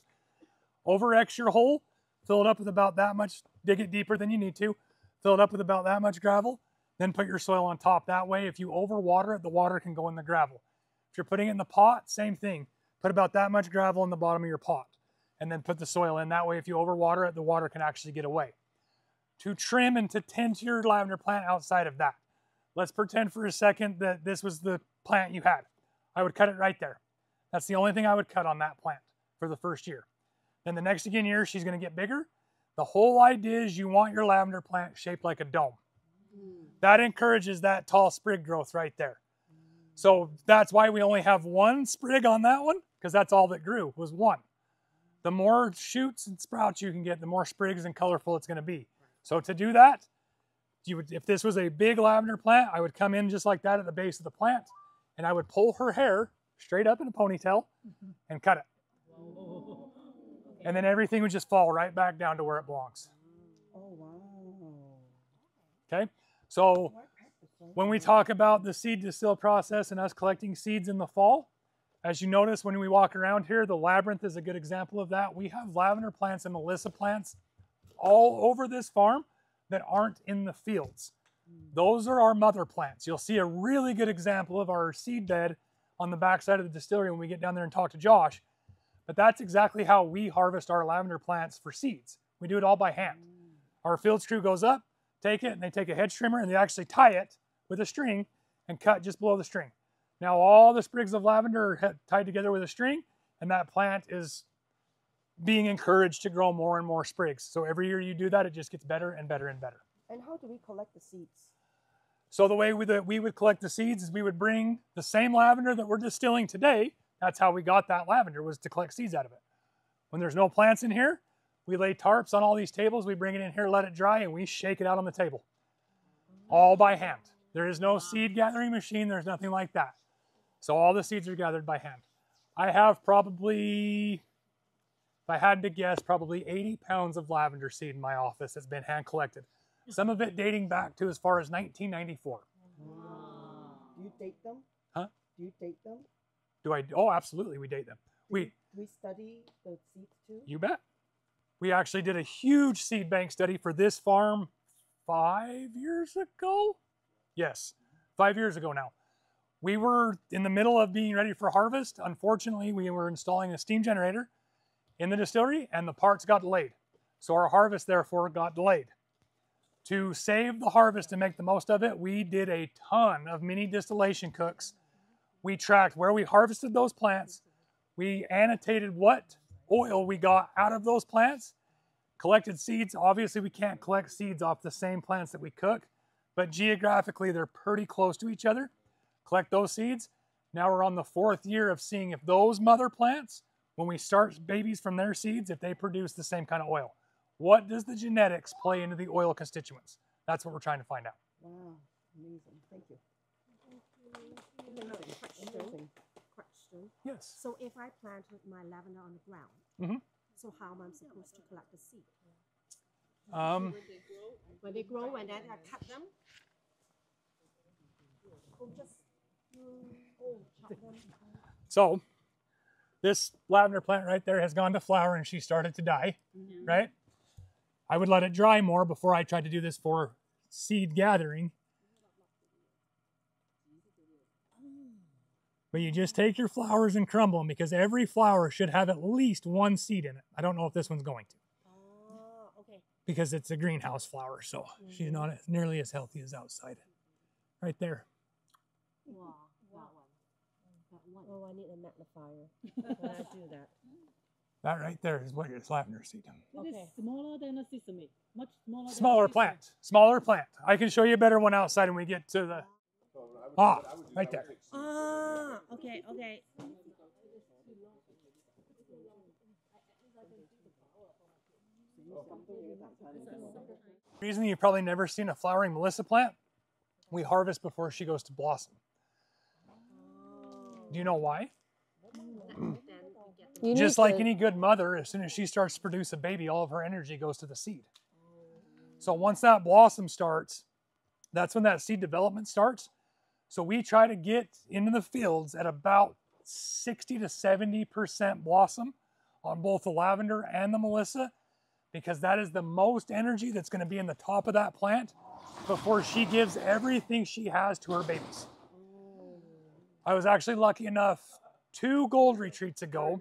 Speaker 1: Over-X your hole, fill it up with about that much, dig it deeper than you need to, fill it up with about that much gravel, then put your soil on top. That way, if you overwater it, the water can go in the gravel. If you're putting it in the pot, same thing. Put about that much gravel in the bottom of your pot, and then put the soil in. That way, if you overwater it, the water can actually get away. To trim and to tend to your lavender plant outside of that, let's pretend for a second that this was the plant you had. I would cut it right there. That's the only thing I would cut on that plant for the first year. Then the next again year, she's going to get bigger. The whole idea is you want your lavender plant shaped like a dome. That encourages that tall sprig growth right there. So that's why we only have one sprig on that one, because that's all that grew, was one. The more shoots and sprouts you can get, the more sprigs and colorful it's going to be. So to do that, you would, if this was a big lavender plant, I would come in just like that at the base of the plant, and I would pull her hair straight up in a ponytail and cut it. And then everything would just fall right back down to where it belongs.
Speaker 2: Oh, wow.
Speaker 1: Okay, so when we talk about the seed distill process and us collecting seeds in the fall, as you notice when we walk around here, the labyrinth is a good example of that. We have lavender plants and melissa plants all over this farm that aren't in the fields. Those are our mother plants. You'll see a really good example of our seed bed on the backside of the distillery when we get down there and talk to Josh. But that's exactly how we harvest our lavender plants for seeds. We do it all by hand. Our fields crew goes up, take it, and they take a hedge trimmer and they actually tie it with a string and cut just below the string. Now all the sprigs of lavender are tied together with a string, and that plant is being encouraged to grow more and more sprigs. So every year you do that, it just gets better and better and better.
Speaker 2: And how do we collect the seeds?
Speaker 1: So the way we would collect the seeds is we would bring the same lavender that we're distilling today. That's how we got that lavender, was to collect seeds out of it. When there's no plants in here, we lay tarps on all these tables, we bring it in here, let it dry, and we shake it out on the table. All by hand. There is no seed gathering machine, there's nothing like that. So all the seeds are gathered by hand. I have probably, if I had to guess, probably 80 pounds of lavender seed in my office that's been hand collected. Some of it dating back to as far as 1994.
Speaker 2: Wow. Do you date them?
Speaker 1: Huh?
Speaker 2: Do you date them?
Speaker 1: Do I? Oh, absolutely, we date them.
Speaker 2: We study the seeds too?
Speaker 1: You bet. We actually did a huge seed bank study for this farm 5 years ago. Yes, 5 years ago now. We were in the middle of being ready for harvest. Unfortunately, we were installing a steam generator in the distillery and the parts got delayed. So our harvest therefore got delayed. To save the harvest and make the most of it, we did a ton of mini distillation cooks. We tracked where we harvested those plants. We annotated what oil we got out of those plants, collected seeds. Obviously, we can't collect seeds off the same plants that we cook, but geographically, they're pretty close to each other. Collect those seeds. Now we're on the 4th year of seeing if those mother plants, when we start babies from their seeds, if they produce the same kind of oil. What does the genetics play into the oil constituents? That's what we're trying to find out.
Speaker 2: Wow, amazing. Thank you. Question.
Speaker 1: Yes.
Speaker 5: So if I planted my lavender on the ground, so how am I supposed to collect the seed? When they grow and then I cut them? Or just chop them?
Speaker 1: So this lavender plant right there has gone to flower and she started to die, right? I would let it dry more before I tried to do this for seed gathering. But you just take your flowers and crumble them because every flower should have at least one seed in it. I don't know if this one's going to.
Speaker 5: Oh, okay.
Speaker 1: Because it's a greenhouse flower, so she's not nearly as healthy as outside. Right there.
Speaker 5: Wow, that one.
Speaker 3: Oh, I need a magnifier when I do that.
Speaker 1: That right there is what your lavender seed.
Speaker 6: It is smaller than a sesame. Much smaller.
Speaker 1: Smaller plant. Smaller plant. I can show you a better one outside when we get to the... Ah, right there.
Speaker 5: Ah, okay, okay.
Speaker 1: Reason you've probably never seen a flowering Melissa plant, we harvest before she goes to blossom. Do you know why? Just like any good mother, as soon as she starts to produce a baby, all of her energy goes to the seed. So once that blossom starts, that's when that seed development starts. So we try to get into the fields at about 60 to 70% blossom on both the lavender and the Melissa, because that is the most energy that's going to be in the top of that plant before she gives everything she has to her babies. I was actually lucky enough 2 gold retreats ago,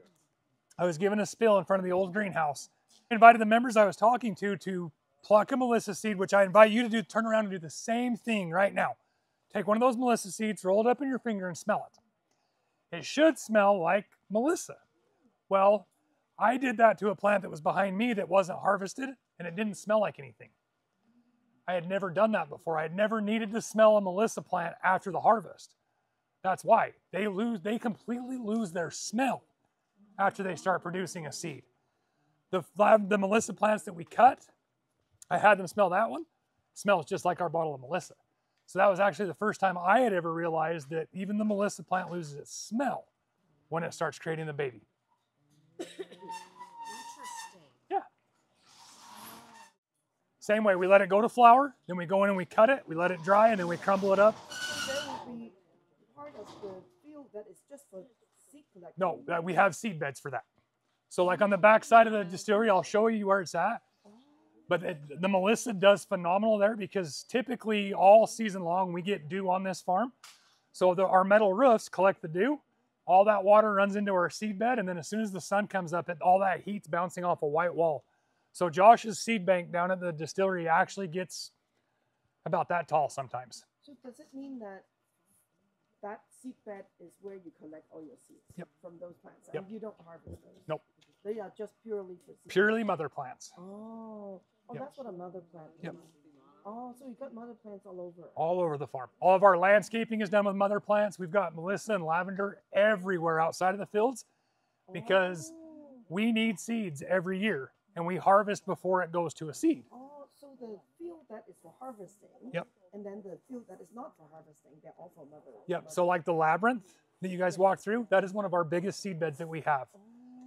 Speaker 1: I was given a spill in front of the old greenhouse. I invited the members I was talking to pluck a Melissa seed, which I invite you to do, turn around and do the same thing right now. Take one of those Melissa seeds, roll it up in your finger and smell it. It should smell like Melissa. Well, I did that to a plant that was behind me that wasn't harvested, and it didn't smell like anything. I had never done that before. I had never needed to smell a Melissa plant after the harvest. That's why. They completely lose their smell after they start producing a seed. The Melissa plants that we cut, I had them smell that one. It smells just like our bottle of Melissa. So that was actually the first time I had ever realized that even the Melissa plant loses its smell when it starts creating the baby.
Speaker 5: Interesting.
Speaker 1: Yeah. Same way, we let it go to flower, then we go in and we cut it, we let it dry, and then we crumble it up.
Speaker 2: So there will be part of the field that is just for seed collection.
Speaker 1: No, we have seed beds for that. So like on the back side of the distillery, I'll show you where it's at. But the Melissa does phenomenal there because typically all season long we get dew on this farm. So our metal roofs collect the dew. All that water runs into our seed bed, and then as soon as the sun comes up, all that heat's bouncing off a white wall. So Josh's seed bank down at the distillery actually gets about that tall sometimes.
Speaker 2: So does it mean that that seed bed is where you collect all your seeds from those plants?
Speaker 1: Yep.
Speaker 2: And you don't harvest those?
Speaker 1: Nope.
Speaker 2: They are just purely for seeds?
Speaker 1: Purely mother plants.
Speaker 2: Oh,
Speaker 1: Yep.
Speaker 2: That's what a mother plant is.
Speaker 1: Yep.
Speaker 2: Oh, so you got mother plants all over.
Speaker 1: All over the farm. All of our landscaping is done with mother plants. We've got Melissa and lavender everywhere outside of the fields because we need seeds every year and we harvest before it goes to a seed.
Speaker 2: Oh, so the field that is for harvesting,
Speaker 1: Yep.
Speaker 2: and then the field that is not for harvesting, they're all for mother.
Speaker 1: Yep. So like the labyrinth that you guys walked through, that is one of our biggest seed beds that we have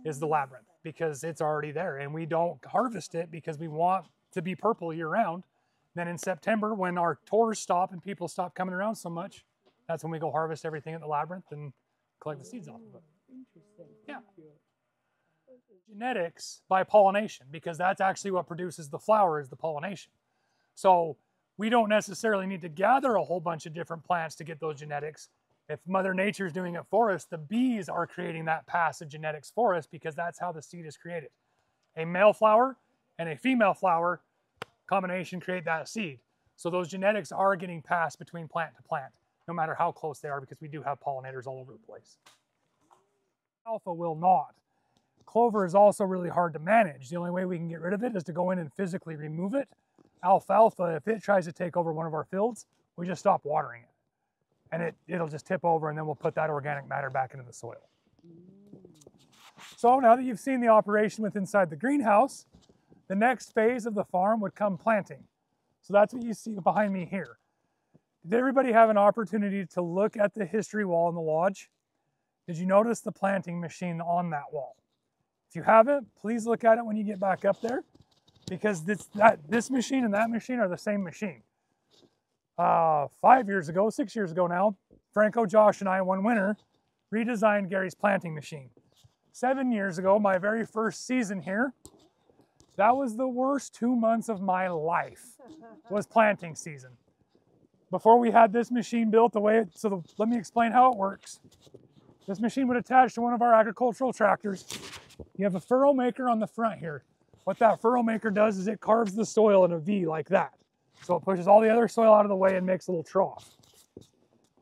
Speaker 1: is the labyrinth because it's already there and we don't harvest it because we want to be purple year round. Then in September, when our tours stop and people stop coming around so much, that's when we go harvest everything at the labyrinth and collect the seeds off of it.
Speaker 2: Interesting.
Speaker 1: Yeah. Genetics by pollination, because that's actually what produces the flower is the pollination. So we don't necessarily need to gather a whole bunch of different plants to get those genetics. If Mother Nature is doing it for us, the bees are creating that passive genetics for us because that's how the seed is created. A male flower and a female flower combination create that seed. So those genetics are getting passed between plant to plant, no matter how close they are, because we do have pollinators all over the place. Alpha will not. Clover is also really hard to manage. The only way we can get rid of it is to go in and physically remove it. Alfalfa, if it tries to take over one of our fields, we just stop watering it. And it'll just tip over, and then we'll put that organic matter back into the soil. So now that you've seen the operation with inside the greenhouse, the next phase of the farm would come planting. So that's what you see behind me here. Did everybody have an opportunity to look at the history wall in the lodge? Did you notice the planting machine on that wall? If you haven't, please look at it when you get back up there, because this machine and that machine are the same machine. 6 years ago now, Franco, Josh, and I one winter redesigned Gary's planting machine. 7 years ago, my very first season here, that was the worst 2 months of my life, was planting season. Before we had this machine built, let me explain how it works. This machine would attach to one of our agricultural tractors. You have a furrow maker on the front here. What that furrow maker does is it carves the soil in a V like that. So it pushes all the other soil out of the way and makes a little trough.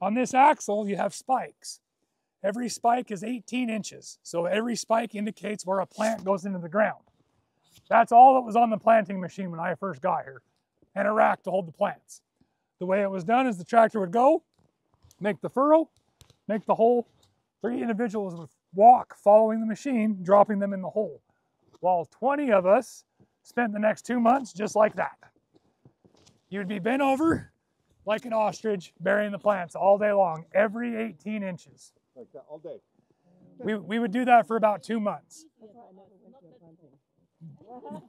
Speaker 1: On this axle, you have spikes. Every spike is 18 inches. So every spike indicates where a plant goes into the ground. That's all that was on the planting machine when I first got here, and a rack to hold the plants. The way it was done is the tractor would go, make the furrow, make the hole. 3 individuals would walk following the machine, dropping them in the hole, while 20 of us spent the next 2 months just like that. You'd be bent over like an ostrich, burying the plants all day long, every 18 inches.
Speaker 7: Like that all day?
Speaker 1: We would do that for about 2 months.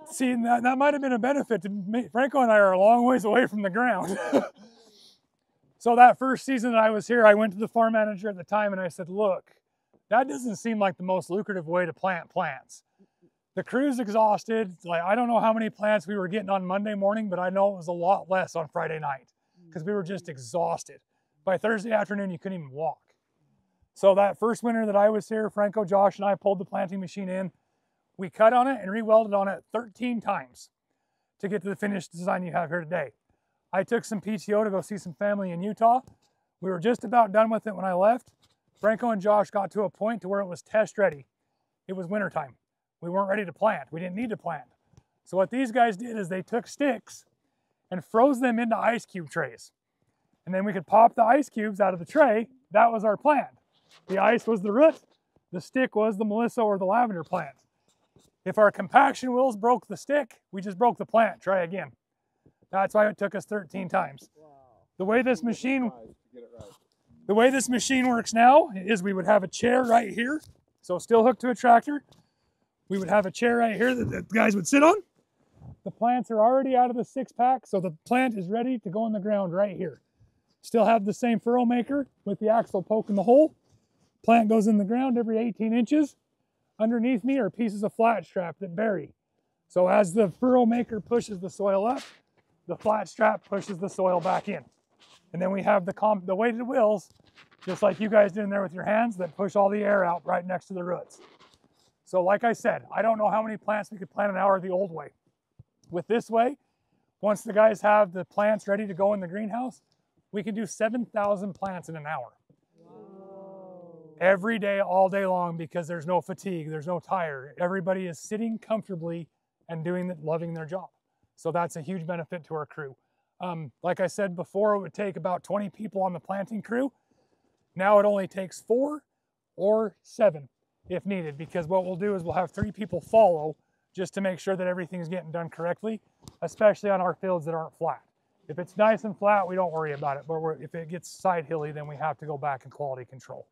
Speaker 1: See, that might have been a benefit to me. Franco and I are a long ways away from the ground. So that first season that I was here, I went to the farm manager at the time and I said, look, that doesn't seem like the most lucrative way to plant plants. The crew's exhausted. Like, I don't know how many plants we were getting on Monday morning, but I know it was a lot less on Friday night because we were just exhausted. By Thursday afternoon, you couldn't even walk. So that first winter that I was here, Franco, Josh, and I pulled the planting machine in. We cut on it and re-welded on it 13 times to get to the finished design you have here today. I took some PTO to go see some family in Utah. We were just about done with it when I left. Franco and Josh got to a point to where it was test ready. It was wintertime. We weren't ready to plant. We didn't need to plant. So what these guys did is they took sticks and froze them into ice cube trays. And then we could pop the ice cubes out of the tray. That was our plant. The ice was the root. The stick was the Melissa or the lavender plant. If our compaction wheels broke the stick, we just broke the plant. Try again. That's why it took us 13 times. Wow. The way this machine works now is we would have a chair right here. So still hooked to a tractor. We would have a chair right here that the guys would sit on. The plants are already out of the 6-pack, so the plant is ready to go in the ground right here. Still have the same furrow maker with the axle poking the hole. Plant goes in the ground every 18 inches. Underneath me are pieces of flat strap that bury. So as the furrow maker pushes the soil up, the flat strap pushes the soil back in. And then we have the weighted wheels, just like you guys did in there with your hands, that push all the air out right next to the roots. So like I said, I don't know how many plants we could plant an hour the old way. With this way, once the guys have the plants ready to go in the greenhouse, we can do 7,000 plants in an hour. Whoa. Every day, all day long, because there's no fatigue, there's no tire. Everybody is sitting comfortably and loving their job. So that's a huge benefit to our crew. Like I said before, it would take about 20 people on the planting crew. Now it only takes 4 or 7 if needed, because what we'll do is we'll have 3 people follow just to make sure that everything's getting done correctly, especially on our fields that aren't flat. If it's nice and flat, we don't worry about it, but if it gets side hilly, then we have to go back and quality control.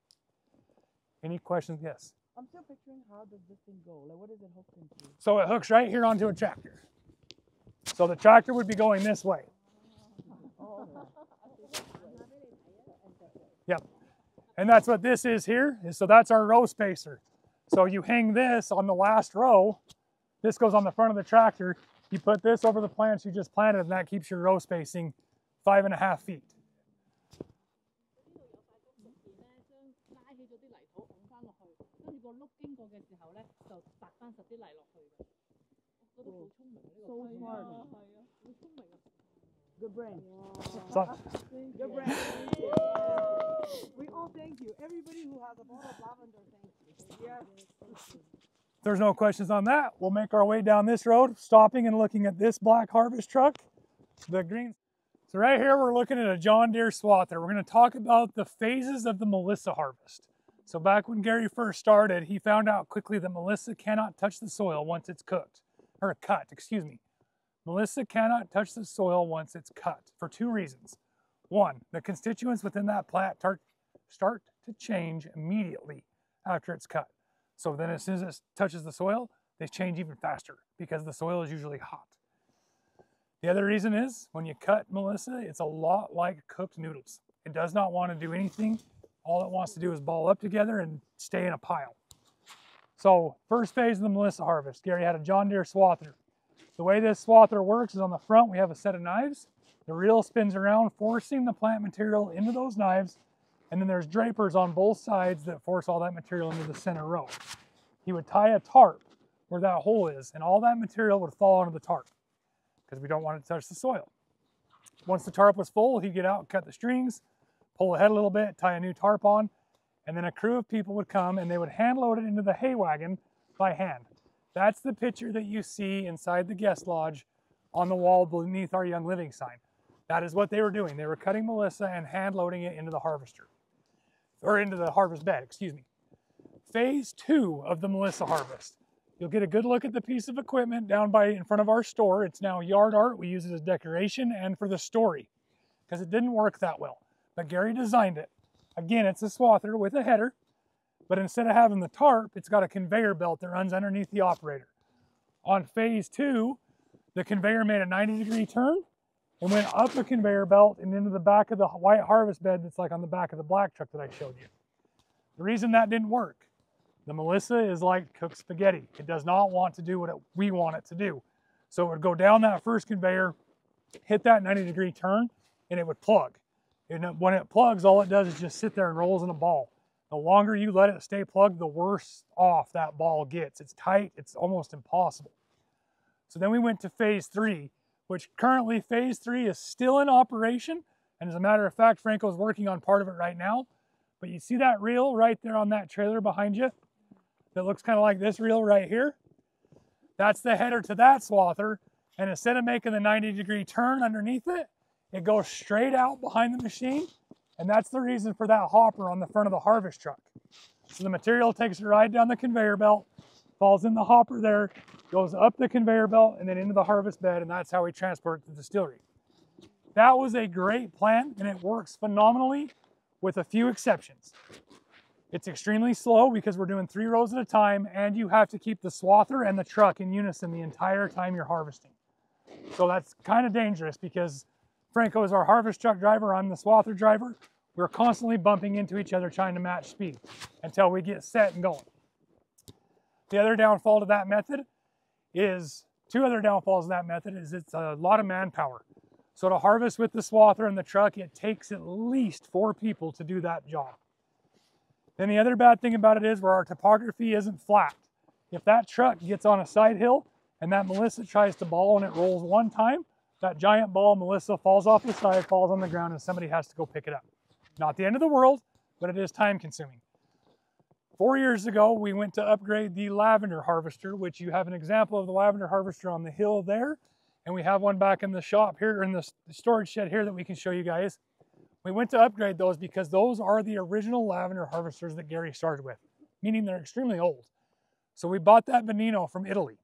Speaker 1: Any questions? Yes?
Speaker 2: I'm still picturing, how does this thing go? Like, what is it hooked into?
Speaker 1: So it hooks right here onto a tractor. So the tractor would be going this way. Yep. And that's what this is here. So that's our row spacer. So you hang this on the last row. This goes on the front of the tractor. You put this over the plants you just planted, and that keeps your row spacing 5.5 feet.
Speaker 6: 個碌經過嘅時候咧，就擲翻實啲泥落去嘅。我覺得好聰明呢個。
Speaker 2: So smart.
Speaker 6: 係啊，好聰明啊。
Speaker 2: Good brain.
Speaker 1: So-
Speaker 2: Good brain. We all thank you. Everybody who has a bottle of lavender, thank you. Yes.
Speaker 1: If there's no questions on that, we'll make our way down this road, stopping and looking at this black harvest truck, the green. So right here, we're looking at a John Deere swather. We're going to talk about the phases of the Melissa harvest. So back when Gary first started, he found out quickly that Melissa cannot touch the soil once it's cooked, or cut, excuse me. Melissa cannot touch the soil once it's cut for two reasons. One, the constituents within that plant start to change immediately after it's cut. So then as soon as it touches the soil, they change even faster because the soil is usually hot. The other reason is when you cut Melissa, it's a lot like cooked noodles. It does not want to do anything. All it wants to do is ball up together and stay in a pile. So first phase of the Melissa harvest, Gary had a John Deere swather. The way this swather works is on the front, we have a set of knives. The reel spins around, forcing the plant material into those knives. And then there's drapers on both sides that force all that material into the center row. He would tie a tarp where that hole is, and all that material would fall onto the tarp because we don't want it to touch the soil. Once the tarp was full, he'd get out, cut the strings, pull ahead a little bit, tie a new tarp on, and then a crew of people would come and they would hand load it into the hay wagon by hand. That's the picture that you see inside the guest lodge on the wall beneath our Young Living sign. That is what they were doing. They were cutting Melissa and hand loading it into the harvester, or into the harvest bed, excuse me. Phase 2 of the Melissa harvest. You'll get a good look at the piece of equipment down in front of our store. It's now yard art. We use it as decoration and for the story because it didn't work that well. But Gary designed it. Again, it's a swather with a header, but instead of having the tarp, it's got a conveyor belt that runs underneath the operator. On phase 2, the conveyor made a 90-degree turn and went up a conveyor belt and into the back of the white harvest bed that's like on the back of the black truck that I showed you. The reason that didn't work, the Melissa is like cooked spaghetti. It does not want to do what we want it to do. So it would go down that first conveyor, hit that 90-degree turn, and it would plug. And when it plugs, all it does is just sit there and rolls in a ball. The longer you let it stay plugged, the worse off that ball gets. It's tight, it's almost impossible. So then we went to phase 3, which currently phase 3 is still in operation. And as a matter of fact, Franco's working on part of it right now. But you see that reel right there on that trailer behind you that looks kind of like this reel right here? That's the header to that swather. And instead of making the 90-degree turn underneath it, it goes straight out behind the machine. And that's the reason for that hopper on the front of the harvest truck. So the material takes a ride down the conveyor belt, falls in the hopper there, goes up the conveyor belt, and then into the harvest bed, and that's how we transport it to the distillery. That was a great plan, and it works phenomenally with a few exceptions. It's extremely slow because we're doing 3 rows at a time, and you have to keep the swather and the truck in unison the entire time you're harvesting. So that's kind of dangerous because Franco is our harvest truck driver, I'm the swather driver. We're constantly bumping into each other trying to match speed until we get set and going. The other downfall to that method is, 2 other downfalls of that method is it's a lot of manpower. So to harvest with the swather and the truck, it takes at least 4 people to do that job. Then the other bad thing about it is where our topography isn't flat. If that truck gets on a side hill and that Melissa tries to ball and it rolls one time, that giant ball Melissa falls off the side, falls on the ground, and somebody has to go pick it up. Not the end of the world, but it is time consuming. 4 years ago, we went to upgrade the lavender harvester, which you have an example of the lavender harvester on the hill there. And we have one back in the shop here, in the storage shed here that we can show you guys. We went to upgrade those because those are the original lavender harvesters that Gary started with, meaning they're extremely old. So we bought that Veneno from Italy.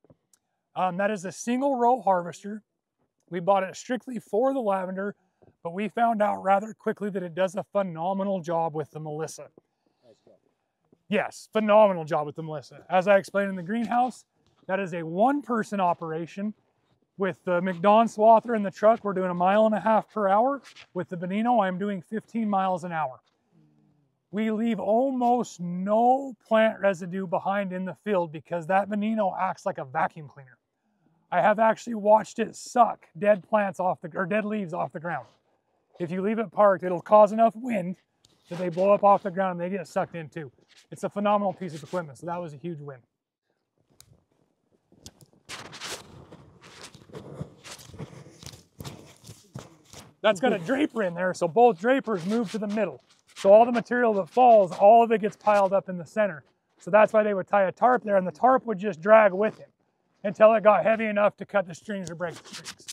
Speaker 1: That is a single row harvester. We bought it strictly for the lavender, but we found out rather quickly that it does a phenomenal job with the Melissa. Yes, phenomenal job with the Melissa. As I explained in the greenhouse, that is a 1-person operation. With the McDon swather in the truck, we're doing 1.5 miles per hour. With the Veneno, I'm doing 15 miles an hour. We leave almost no plant residue behind in the field because that Veneno acts like a vacuum cleaner. I have actually watched it suck dead plants off dead leaves off the ground. If you leave it parked, it'll cause enough wind that they blow up off the ground and they get sucked in too. It's a phenomenal piece of equipment, so that was a huge win. That's got a draper in there, so both drapers move to the middle. So all the material that falls, all of it gets piled up in the center. So that's why they would tie a tarp there, and the tarp would just drag with it until it got heavy enough to cut the strings or break the strings.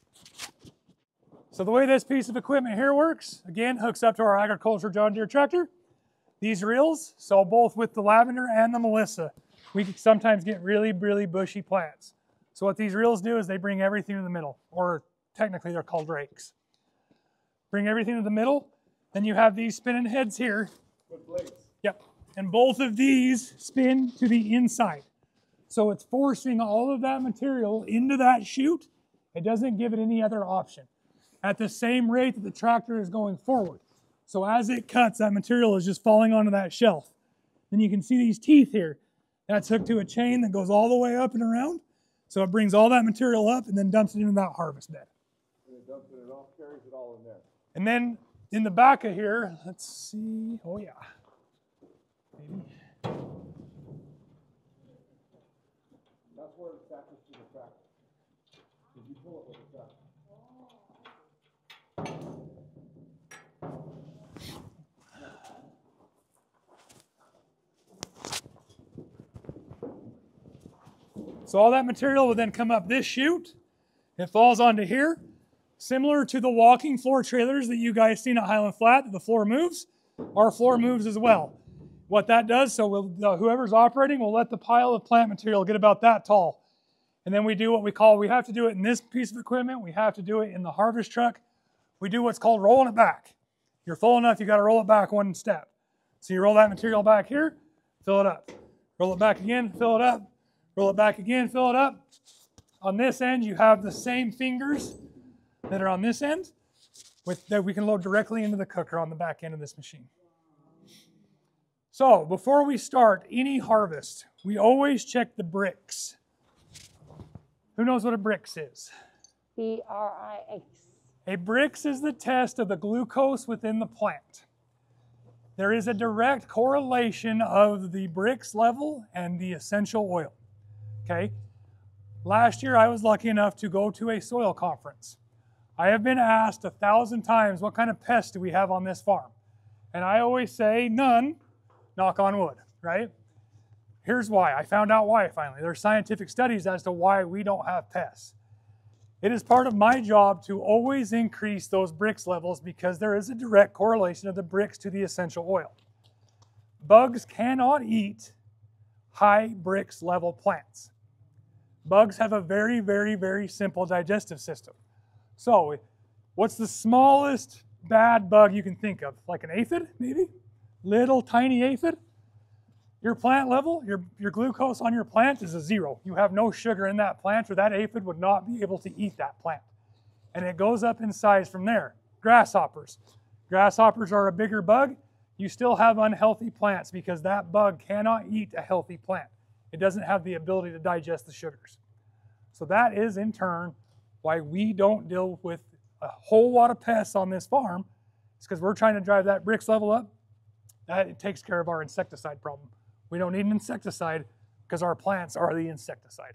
Speaker 1: So the way this piece of equipment here works, again, hooks up to our agriculture John Deere tractor. These reels, so both with the lavender and the Melissa, we can sometimes get really, really bushy plants. So what these reels do is they bring everything in the middle, or technically they're called rakes. Bring everything to the middle, then you have these spinning heads here.
Speaker 7: With blades.
Speaker 1: Yep, and both of these spin to the inside. So it's forcing all of that material into that chute. It doesn't give it any other option. At the same rate that the tractor is going forward. So as it cuts, that material is just falling onto that shelf. Then you can see these teeth here. That's hooked to a chain that goes all the way up and around. So it brings all that material up and then dumps it into that harvest bed.
Speaker 7: And it dumps it all, carries it all in there.
Speaker 1: And then in the back of here, let's see, oh yeah. Maybe.
Speaker 7: That's where it attaches to the tractor. If you pull it with the tractor.
Speaker 1: So all that material will then come up this chute. It falls onto here. Similar to the walking floor trailers that you guys seen at Highland Flat, the floor moves. Our floor moves as well. What that does, so whoever's operating will let the pile of plant material get about that tall. And then we do what we call, we have to do it in this piece of equipment, we have to do it in the harvest truck. We do what's called rolling it back. You're full enough, you got to roll it back one step. So you roll that material back here, fill it up. Roll it back again, fill it up. Roll it back again, fill it up. On this end, you have the same fingers that are on this end that we can load directly into the cooker on the back end of this machine. So before we start any harvest, we always check the bricks. Who knows what a brix is?
Speaker 3: BRIX.
Speaker 1: A brix is the test of the glucose within the plant. There is a direct correlation of the brix level and the essential oil. Okay? Last year I was lucky enough to go to a soil conference. I have been asked 1,000 times, what kind of pests do we have on this farm? And I always say none, knock on wood, right? Here's why. I found out why finally. There are scientific studies as to why we don't have pests. It is part of my job to always increase those brix levels because there is a direct correlation of the brix to the essential oil. Bugs cannot eat high brix level plants. Bugs have a very, very, very simple digestive system. So, what's the smallest bad bug you can think of? Like an aphid, maybe? Little tiny aphid? Your plant level, your glucose on your plant is a 0. You have no sugar in that plant or that aphid would not be able to eat that plant. And it goes up in size from there. Grasshoppers. Grasshoppers are a bigger bug. You still have unhealthy plants because that bug cannot eat a healthy plant. It doesn't have the ability to digest the sugars. So that is in turn why we don't deal with a whole lot of pests on this farm. It's because we're trying to drive that brix level up. That takes care of our insecticide problem. We don't need an insecticide because our plants are the insecticide.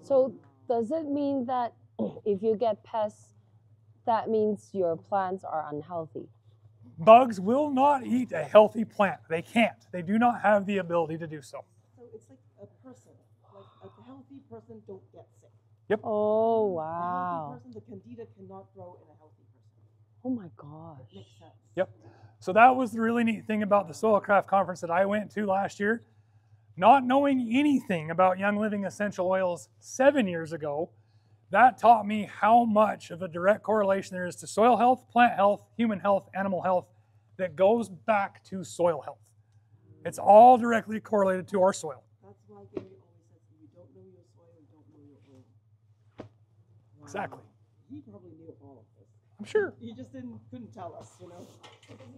Speaker 3: So does it mean that if you get pests, that means your plants are unhealthy?
Speaker 1: Bugs will not eat a healthy plant. They can't. They do not have the ability to do so.
Speaker 2: So it's like a person, like a healthy person don't get sick.
Speaker 1: Yep.
Speaker 3: Oh,
Speaker 2: A
Speaker 3: wow.
Speaker 2: healthy person, the candida cannot grow in a healthy person.
Speaker 3: Oh my gosh.
Speaker 2: Makes sense.
Speaker 1: Yep. So that was the really neat thing about the Soilcraft conference that I went to last year. Not knowing anything about Young Living essential oils 7 years ago, that taught me how much of a direct correlation there is to soil health, plant health, human health, animal health that goes back to soil health. It's all directly correlated to our soil.
Speaker 2: That's why Gary always says, if you don't know your soil, you don't know your oil. Wow.
Speaker 1: Exactly.
Speaker 2: He probably knew all of this.
Speaker 1: I'm sure.
Speaker 2: He just couldn't tell us, you know?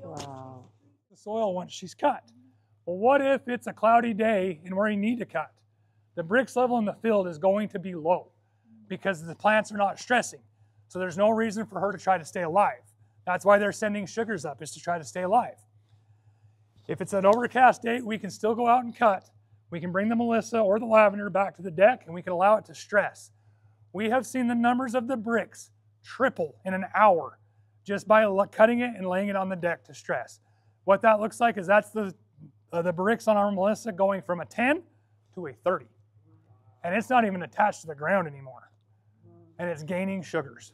Speaker 3: Wow.
Speaker 1: The soil once she's cut. Well, what if it's a cloudy day and where you need to cut? The brix level in the field is going to be low because the plants are not stressing. So there's no reason for her to try to stay alive. That's why they're sending sugars up, is to try to stay alive. If it's an overcast day, we can still go out and cut. We can bring the Melissa or the lavender back to the deck and we can allow it to stress. We have seen the numbers of the bricks triple in an hour just by cutting it and laying it on the deck to stress. What that looks like is that's the bricks on our Melissa going from a 10 to a 30. And it's not even attached to the ground anymore. And it's gaining sugars.